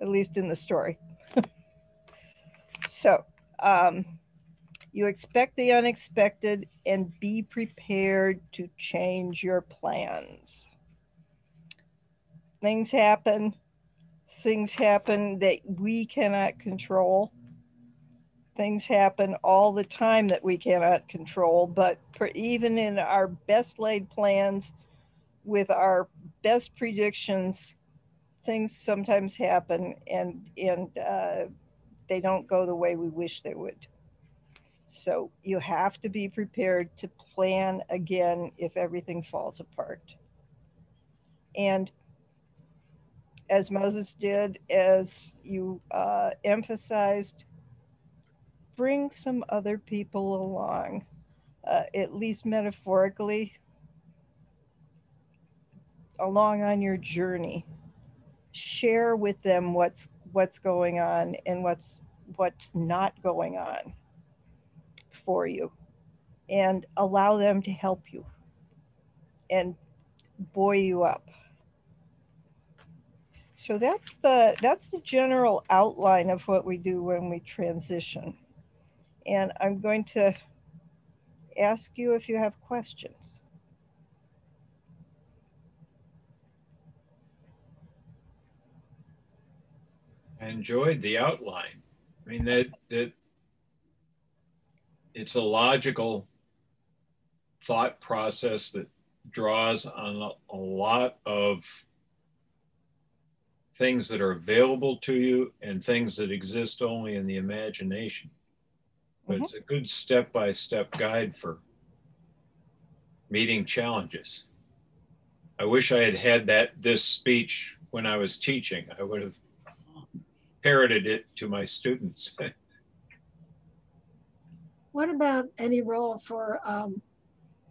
at least in the story. So you expect the unexpected and be prepared to change your plans. Things happen. things happen that we cannot control. Things happen all the time that we cannot control, but even in our best laid plans, with our best predictions, things sometimes happen and they don't go the way we wish they would. So you have to be prepared to plan again if everything falls apart. And as Moses did, as you emphasized, bring some other people along, at least metaphorically, along on your journey. Share with them what's going on and what's not going on for you, and allow them to help you and buoy you up. So that's the general outline of what we do when we transition. And I'm going to ask you if you have questions. I enjoyed the outline. I mean, that it's a logical thought process that draws on a lot of things that are available to you and things that exist only in the imagination. But it's a good step-by-step guide for meeting challenges. I wish I had had this speech when I was teaching. I would have parroted it to my students. What about any role for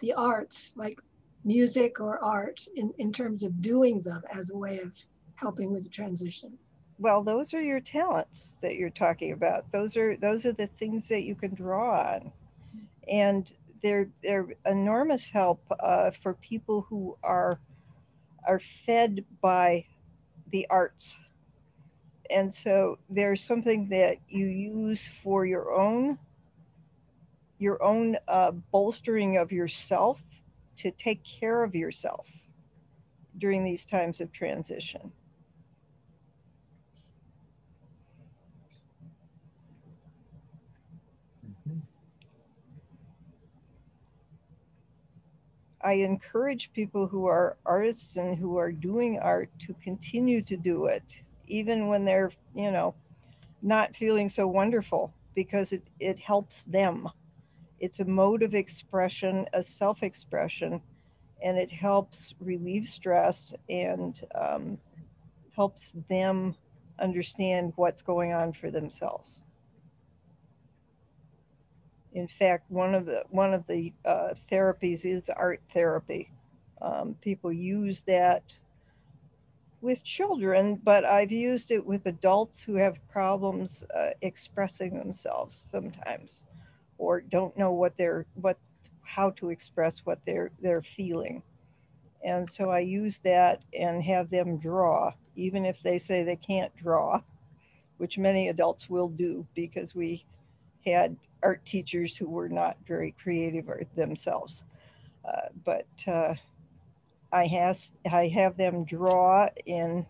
the arts, like music or art, in terms of doing them as a way of helping with the transition? Well, those are your talents that you're talking about. Those are the things that you can draw on, and they're enormous help for people who are fed by the arts. And so there's something that you use for your own bolstering of yourself, to take care of yourself during these times of transition. I encourage people who are artists and who are doing art to continue to do it, even when they're, not feeling so wonderful, because it helps them. It's a mode of expression, a self-expression, and it helps relieve stress and helps them understand what's going on for themselves. In fact, one of the therapies is art therapy. People use that with children, but I've used it with adults who have problems expressing themselves sometimes, or don't know how to express what they're feeling. And so I use that and have them draw, even if they say they can't draw, which many adults will do, because we had art teachers who were not very creative themselves. But I have them draw in,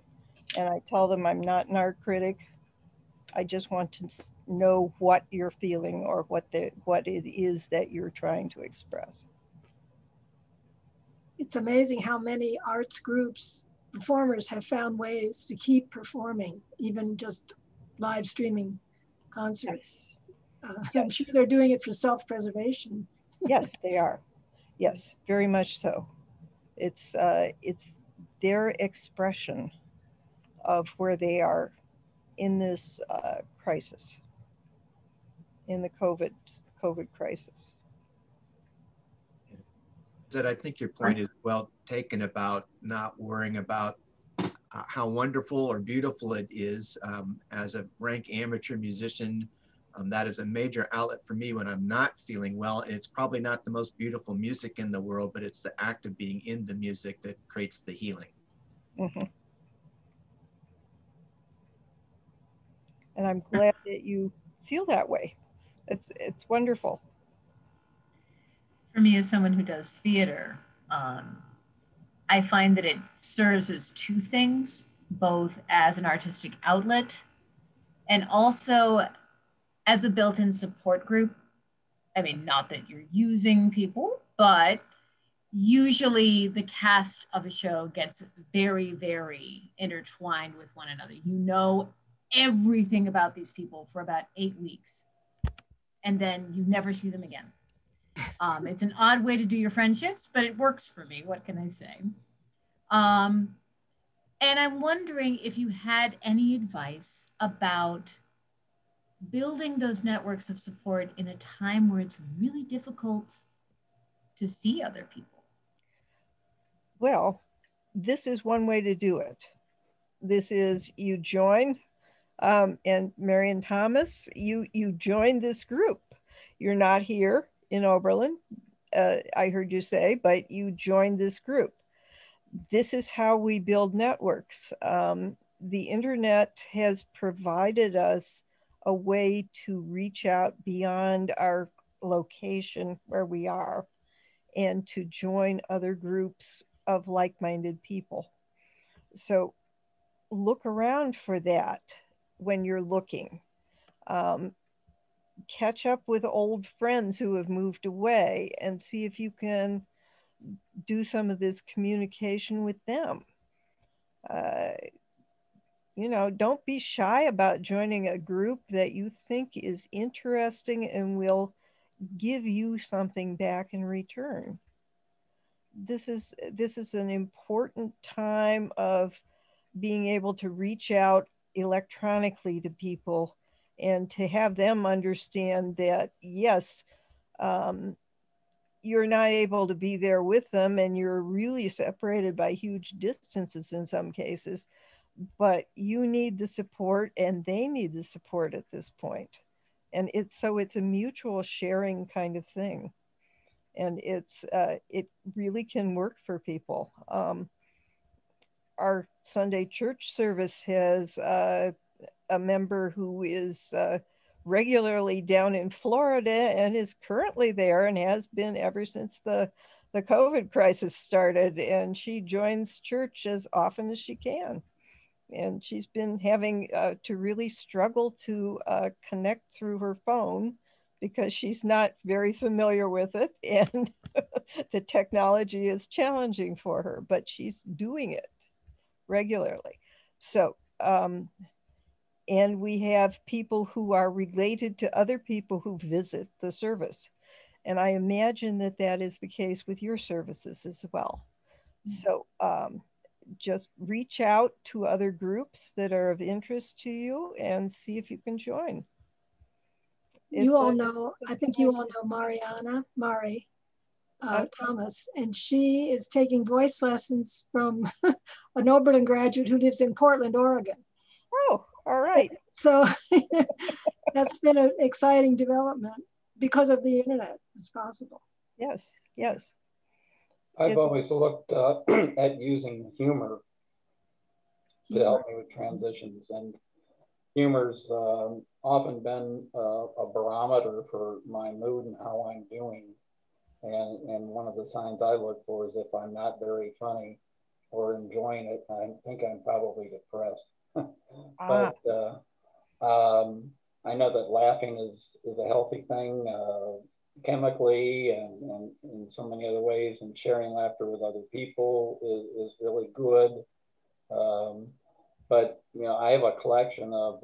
and I tell them I'm not an art critic. I just want to know what you're feeling or what it is that you're trying to express. It's amazing how many arts groups, performers have found ways to keep performing, even just live streaming concerts. I'm sure they're doing it for self-preservation. Yes, they are. Yes, very much so. It's their expression of where they are in this crisis, in the COVID crisis. That I think your point is well taken about not worrying about how wonderful or beautiful it is. As a rank amateur musician, that is a major outlet for me when I'm not feeling well. And it's probably not the most beautiful music in the world, but it's the act of being in the music that creates the healing. Mm-hmm. And I'm glad that you feel that way. It's wonderful. For me, as someone who does theater, I find that it serves as two things. both as an artistic outlet and also as a built-in support group. I mean, not that you're using people, but usually the cast of a show gets very, very intertwined with one another. You know everything about these people for about 8 weeks, and then you never see them again. It's an odd way to do your friendships, but it works for me. What can I say? And I'm wondering if you had any advice about building those networks of support in a time where it's really difficult to see other people. Well, this is one way to do it. This is you join, and Marian Thomas, you join this group. You're not here in Oberlin, I heard you say, but you join this group. This is how we build networks. The internet has provided us a way to reach out beyond our location where we are and to join other groups of like-minded people. So look around for that when you're looking. Catch up with old friends who have moved away and see if you can do some of this communication with them. You know, don't be shy about joining a group that you think is interesting and will give you something back in return. This is an important time of being able to reach out electronically to people and to have them understand that, yes, you're not able to be there with them and you're really separated by huge distances in some cases, but you need the support and they need the support at this point. And it's a mutual sharing kind of thing. And it really can work for people. Our Sunday church service has a member who is regularly down in Florida and is currently there and has been ever since the COVID crisis started. And she joins church as often as she can. And she's been having to really struggle to connect through her phone because she's not very familiar with it. And the technology is challenging for her, but she's doing it regularly. So, and we have people who are related to other people who visit the service. And I imagine that that is the case with your services as well. So just reach out to other groups that are of interest to you and see if you can join. You all know, I think you all know Mari Thomas, and she is taking voice lessons from an Oberlin graduate who lives in Portland, Oregon. Oh, all right. So that's been an exciting development because of the internet. It's possible. Yes, yes. I've always looked at using humor to help me with transitions, and humor's often been a barometer for my mood and how I'm doing. And one of the signs I look for is if I'm not very funny or enjoying it, I think I'm probably depressed. But I know that laughing is a healthy thing chemically and in so many other ways, and sharing laughter with other people is really good. But you know, I have a collection of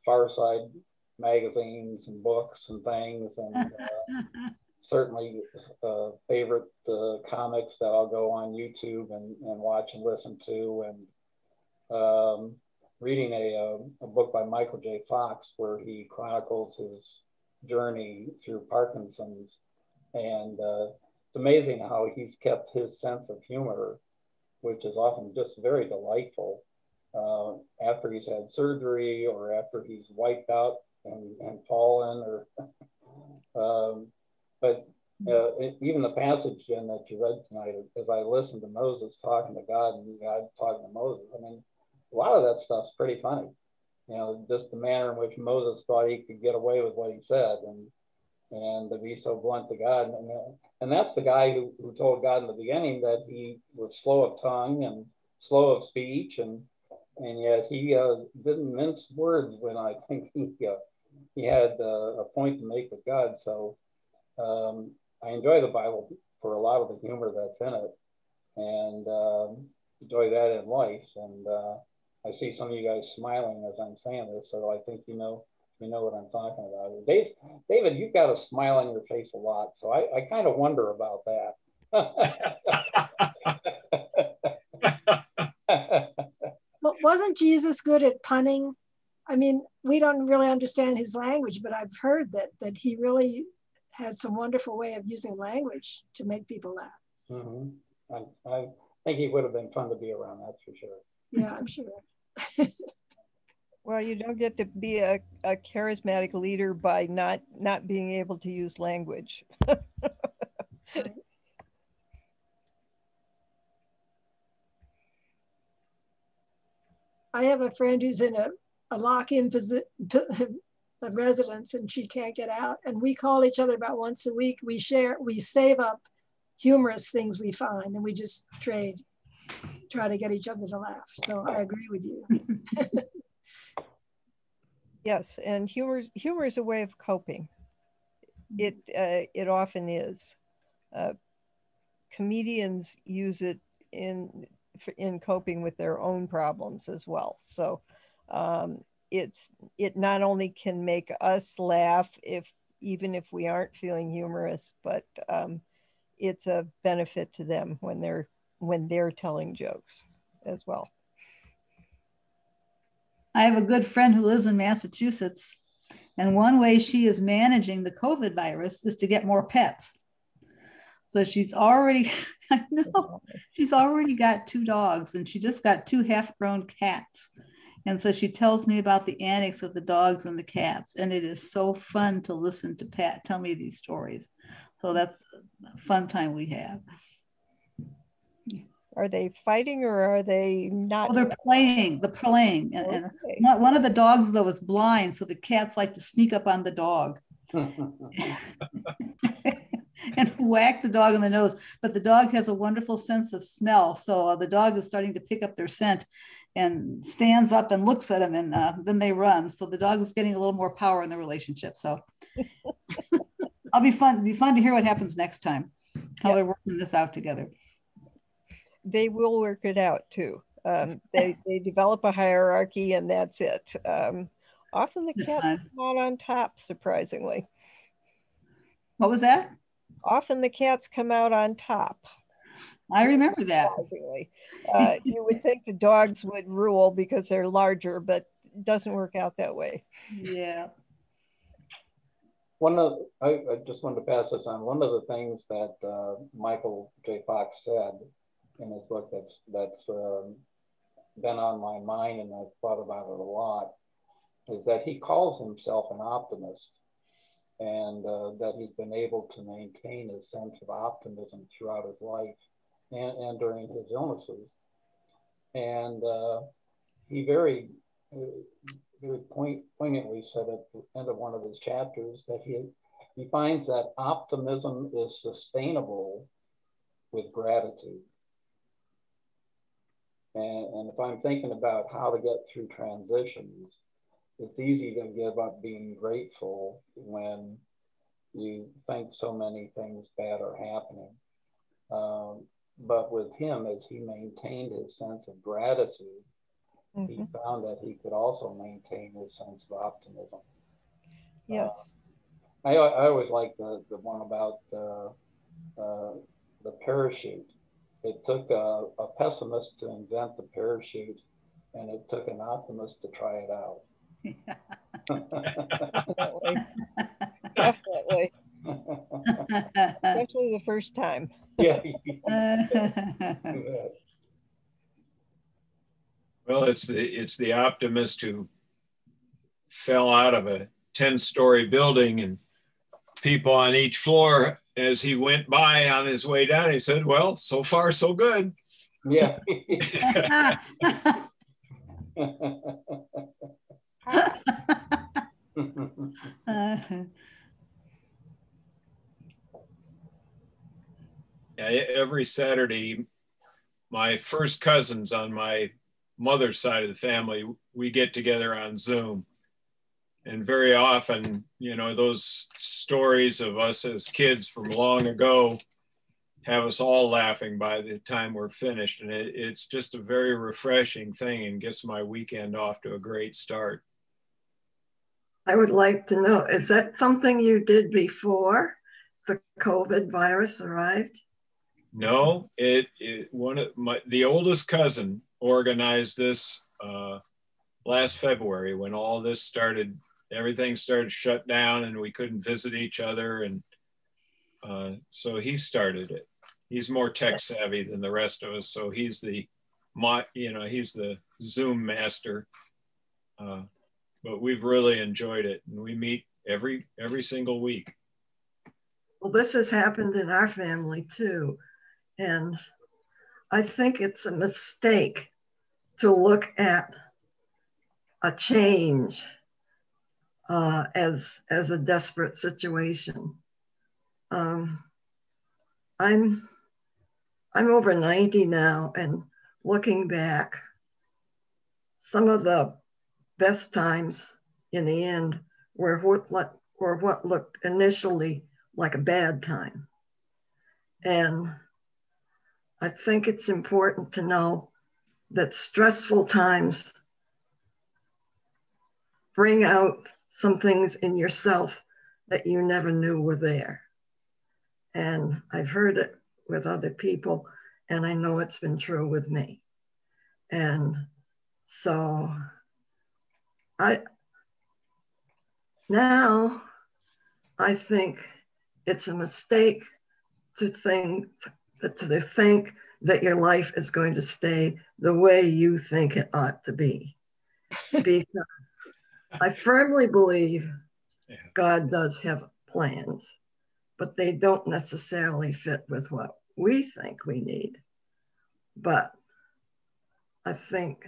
Far Side magazines and books and things, and certainly favorite comics that I'll go on YouTube and watch and listen to, and reading a book by Michael J. Fox where he chronicles his journey through Parkinson's, and it's amazing how he's kept his sense of humor, which is often just very delightful, after he's had surgery or after he's wiped out and fallen, or but even the passage that you read tonight, as I listened to Moses talking to God and God talking to Moses, I mean, a lot of that stuff's pretty funny. You know, just the manner in which Moses thought he could get away with what he said, and to be so blunt to God. And that's the guy who told God in the beginning that he was slow of tongue and slow of speech, and and yet he didn't mince words when I think he had a point to make with God. So I enjoy the Bible for a lot of the humor that's in it, and enjoy that in life. And I see some of you guys smiling as I'm saying this, so I think you know what I'm talking about. David, you've got a smile on your face a lot, so I kind of wonder about that. Well, wasn't Jesus good at punning? I mean, we don't really understand his language, but I've heard that he really had some wonderful way of using language to make people laugh. Mm-hmm. I think he would have been fun to be around, that's for sure. Yeah, I'm sure. Well, you don't get to be a charismatic leader by not being able to use language. Right. I have a friend who's in a lock-in residence, and she can't get out. And we call each other about once a week. We save up humorous things we find, and we just try to get each other to laugh. So I agree with you. Yes, and humor is a way of coping. It often is. Comedians use it in coping with their own problems as well. So it not only can make us laugh even if we aren't feeling humorous, but it's a benefit to them when they're telling jokes as well. I have a good friend who lives in Massachusetts, and one way she is managing the COVID virus is to get more pets. So she's already got 2 dogs, and she just got 2 half-grown cats. And so she tells me about the antics of the dogs and the cats, and it is so fun to listen to Pat tell me these stories. So that's a fun time we have. Are they fighting or are they not? Oh, they're playing. And okay. One of the dogs, though, is blind, so the cats like to sneak up on the dog and whack the dog in the nose. But the dog has a wonderful sense of smell, so the dog is starting to pick up their scent and stands up and looks at them, and then they run. So the dog is getting a little more power in the relationship. So it'll be fun to hear what happens next time, how they're working this out together. They will work it out too. They develop a hierarchy, and that's it. Often the cats come out on top, surprisingly. What was that? Often the cats come out on top. I remember that. Surprisingly. You would think the dogs would rule because they're larger, but it doesn't work out that way. Yeah. I just wanted to pass this on. One of the things that Michael J. Fox said in his book that's been on my mind, and I've thought about it a lot, is that he calls himself an optimist, and that he's been able to maintain his sense of optimism throughout his life and during his illnesses. And he very poignantly said at the end of one of his chapters that he finds that optimism is sustainable with gratitude. And if I'm thinking about how to get through transitions, it's easy to give up being grateful when you think so many things bad are happening. But with him, as he maintained his sense of gratitude, he found that he could also maintain his sense of optimism. Yes. I always like the one about the parachute. It took a pessimist to invent the parachute, and it took an optimist to try it out. Definitely. Especially the first time. Yeah. Well, it's the optimist who fell out of a 10-story building, and people on each floor, as he went by on his way down, he said, well, so far so good. Yeah. Every Saturday, my first cousins on my mother's side of the family, we get together on Zoom. And very often, you know, those stories of us as kids from long ago have us all laughing by the time we're finished. And it's just a very refreshing thing and gets my weekend off to a great start. I would like to know, is that something you did before the COVID virus arrived? No, the oldest cousin organized this last February when all this started. Everything started shut down and we couldn't visit each other, and so he started it. He's more tech savvy than the rest of us, so he's the Zoom master. But we've really enjoyed it, and we meet every single week. Well, this has happened in our family too, and I think it's a mistake to look at a change as a desperate situation. I'm over 90 now, and looking back, some of the best times in the end were what looked initially like a bad time. And I think it's important to know that stressful times bring out some things in yourself that you never knew were there. And I've heard it with other people, and I know it's been true with me. And so now I think it's a mistake to think that your life is going to stay the way you think it ought to be. Because I firmly believe God does have plans, but they don't necessarily fit with what we think we need. But I think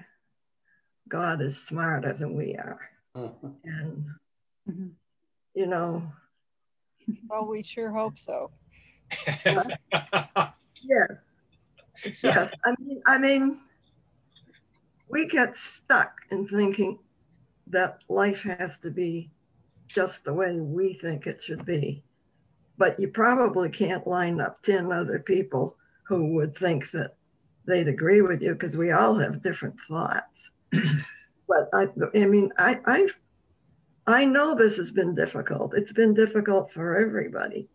God is smarter than we are. And, you know. Well, we sure hope so. Yes. Yes. I mean, we get stuck in thinking that life has to be just the way we think it should be. But you probably can't line up 10 other people who would think that they'd agree with you, because we all have different thoughts. But I mean, I know this has been difficult. It's been difficult for everybody,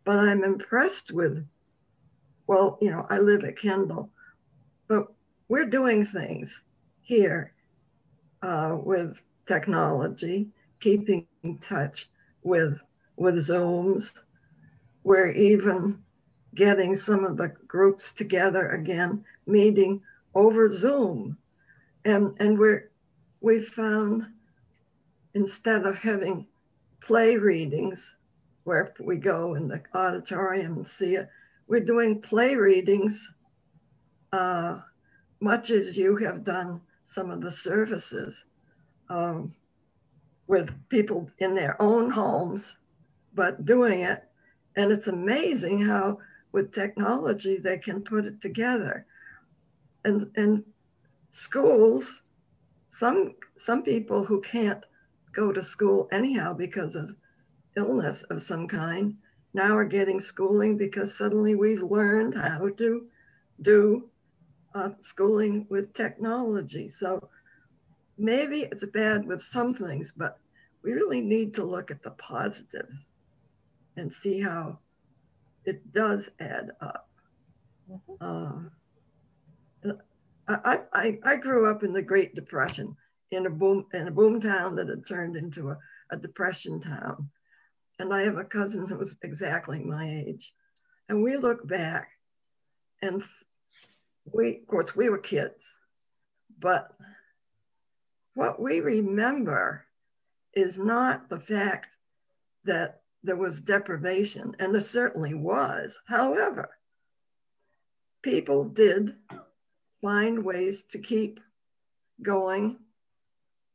but I'm impressed with, well, you know, I live at Kendall, but we're doing things here with technology, keeping in touch with Zooms. We're even getting some of the groups together again, meeting over Zoom. And we've found, instead of having play readings where we go in the auditorium and see it, we're doing play readings, much as you have done some of the services, with people in their own homes, but doing it. And it's amazing how with technology they can put it together. And schools, some people who can't go to school anyhow because of illness of some kind now are getting schooling because suddenly we've learned how to do schooling with technology. So maybe it's bad with some things, but we really need to look at the positive and see how it does add up. I grew up in the Great Depression in a boom town that had turned into a depression town. And I have a cousin who was exactly my age. And we look back, and of course we were kids, but what we remember is not the fact that there was deprivation, and there certainly was. However, people did find ways to keep going,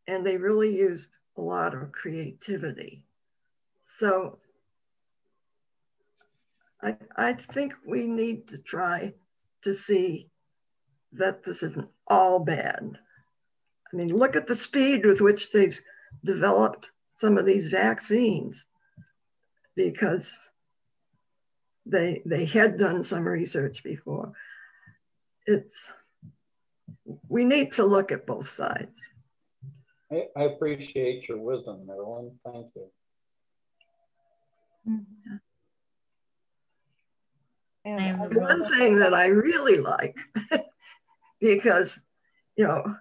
and they really used a lot of creativity. So I think we need to try to see that this isn't all bad. I mean, look at the speed with which they've developed some of these vaccines, because they had done some research before. We need to look at both sides. I appreciate your wisdom, Marilyn. Thank you. And one thing that I really like, because, you know,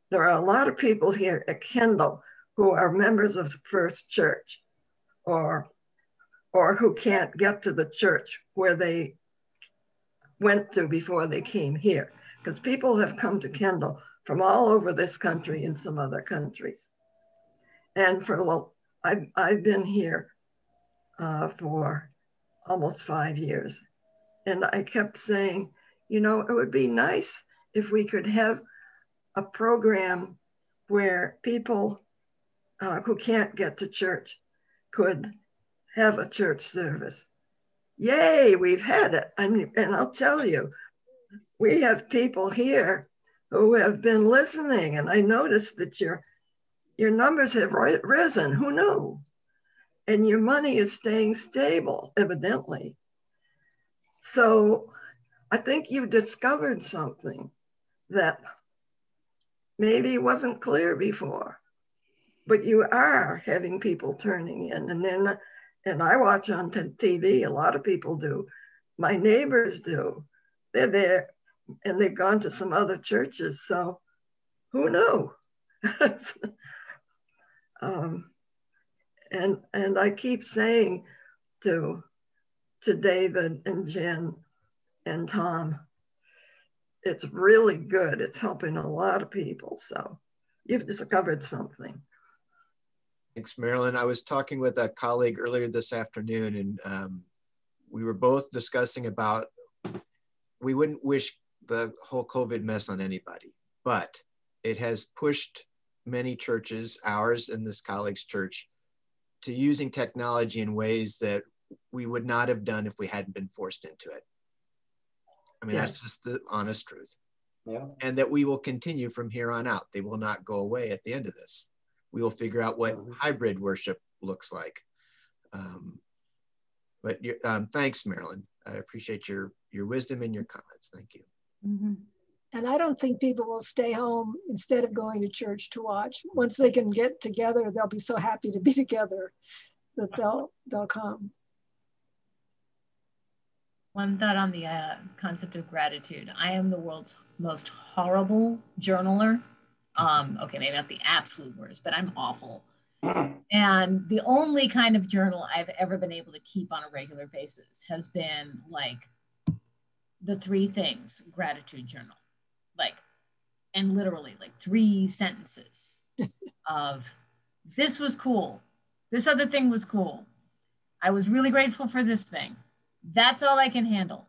there are a lot of people here at Kendall who are members of the First Church, or who can't get to the church where they went to before they came here. Because people have come to Kendall from all over this country and some other countries. And I've been here for almost 5 years. And I kept saying, you know, it would be nice if we could have a program where people who can't get to church could have a church service. Yay, we've had it. And I'll tell you, we have people here who have been listening, and I noticed that your numbers have risen. Who knew? And your money is staying stable, evidently. So I think you discovered something that maybe wasn't clear before, but you are having people turning in, and I watch on TV, a lot of people do. My neighbors do. They're there, and they've gone to some other churches, so who knew? And I keep saying to David and Jen and Tom, it's really good. It's helping a lot of people. So you've discovered something. Thanks, Marilyn. I was talking with a colleague earlier this afternoon, and we were both discussing about, we wouldn't wish the whole COVID mess on anybody, but it has pushed many churches, ours and this colleague's church, to using technology in ways that we would not have done if we hadn't been forced into it. I mean, that's just the honest truth. Yeah. And that we will continue from here on out. They will not go away at the end of this. We will figure out what hybrid worship looks like. But thanks, Marilyn. I appreciate your wisdom and your comments. Thank you. Mm-hmm. And I don't think people will stay home instead of going to church to watch. Once they can get together, they'll be so happy to be together that they'll come. One thought on the concept of gratitude. I am the world's most horrible journaler. Okay, maybe not the absolute worst, but I'm awful. And the only kind of journal I've ever been able to keep on a regular basis has been like the 3 things gratitude journal. Like, and literally like 3 sentences of this was cool. This other thing was cool. I was really grateful for this thing. That's all I can handle.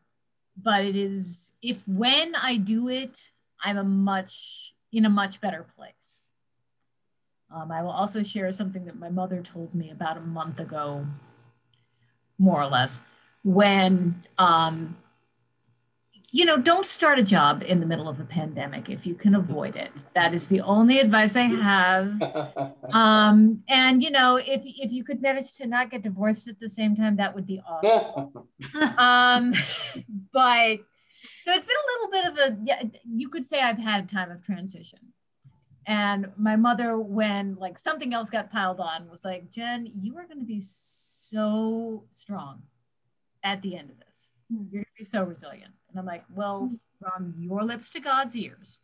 But it is, when I do it, I'm in a much better place. I will also share something that my mother told me about a month ago, more or less, when, don't start a job in the middle of a pandemic if you can avoid it. That is the only advice I have. And, if you could manage to not get divorced at the same time, that would be awesome. But so it's been a little bit of you could say I've had a time of transition. And my mother, when like something else got piled on, was like, Jen, you are going to be so strong at the end of this. You're going to be so resilient. And I'm like, well, from your lips to God's ears,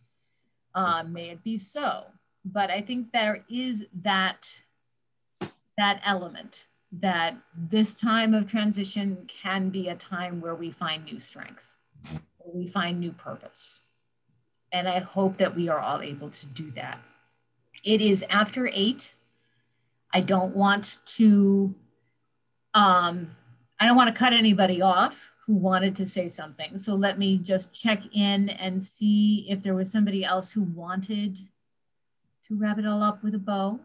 may it be so. But I think there is that element that this time of transition can be a time where we find new strength, where we find new purpose. And I hope that we are all able to do that. It is after 8. I don't want to cut anybody off who wanted to say something. So let me just check in and see if there was somebody else who wanted to wrap it all up with a bow.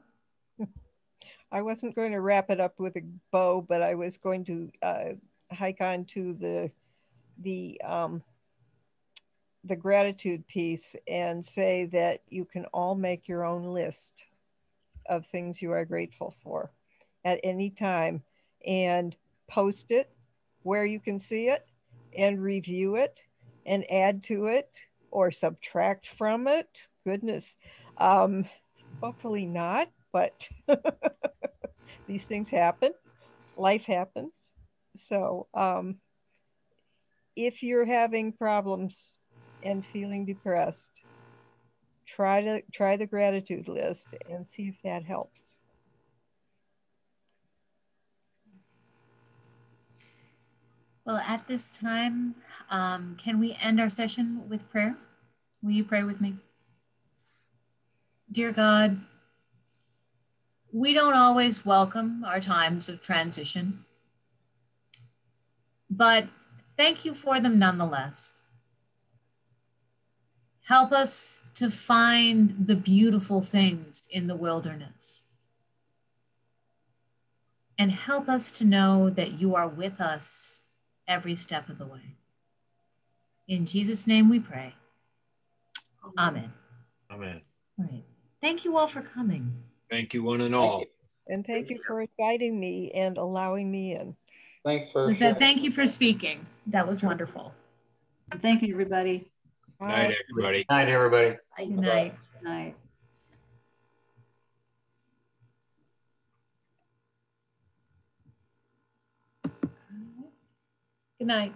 I wasn't going to wrap it up with a bow, but I was going to hike on to the the gratitude piece and say that you can all make your own list of things you are grateful for at any time and post it where you can see it and review it and add to it or subtract from it. Goodness. Hopefully not, but these things happen. Life happens. So if you're having problems and feeling depressed, try the gratitude list and see if that helps. Well, at this time, can we end our session with prayer? Will you pray with me? Dear God, we don't always welcome our times of transition, but thank you for them nonetheless. Help us to find the beautiful things in the wilderness. And help us to know that you are with us every step of the way. In Jesus' name we pray. Amen. Amen. All right. Thank you all for coming. Thank you, one and all. And thank you for inviting me and allowing me in. Thanks for Lisette, thank you for speaking. That was wonderful. Thank you, everybody. Night, everybody. Night, everybody. Good night. Good night. Good night.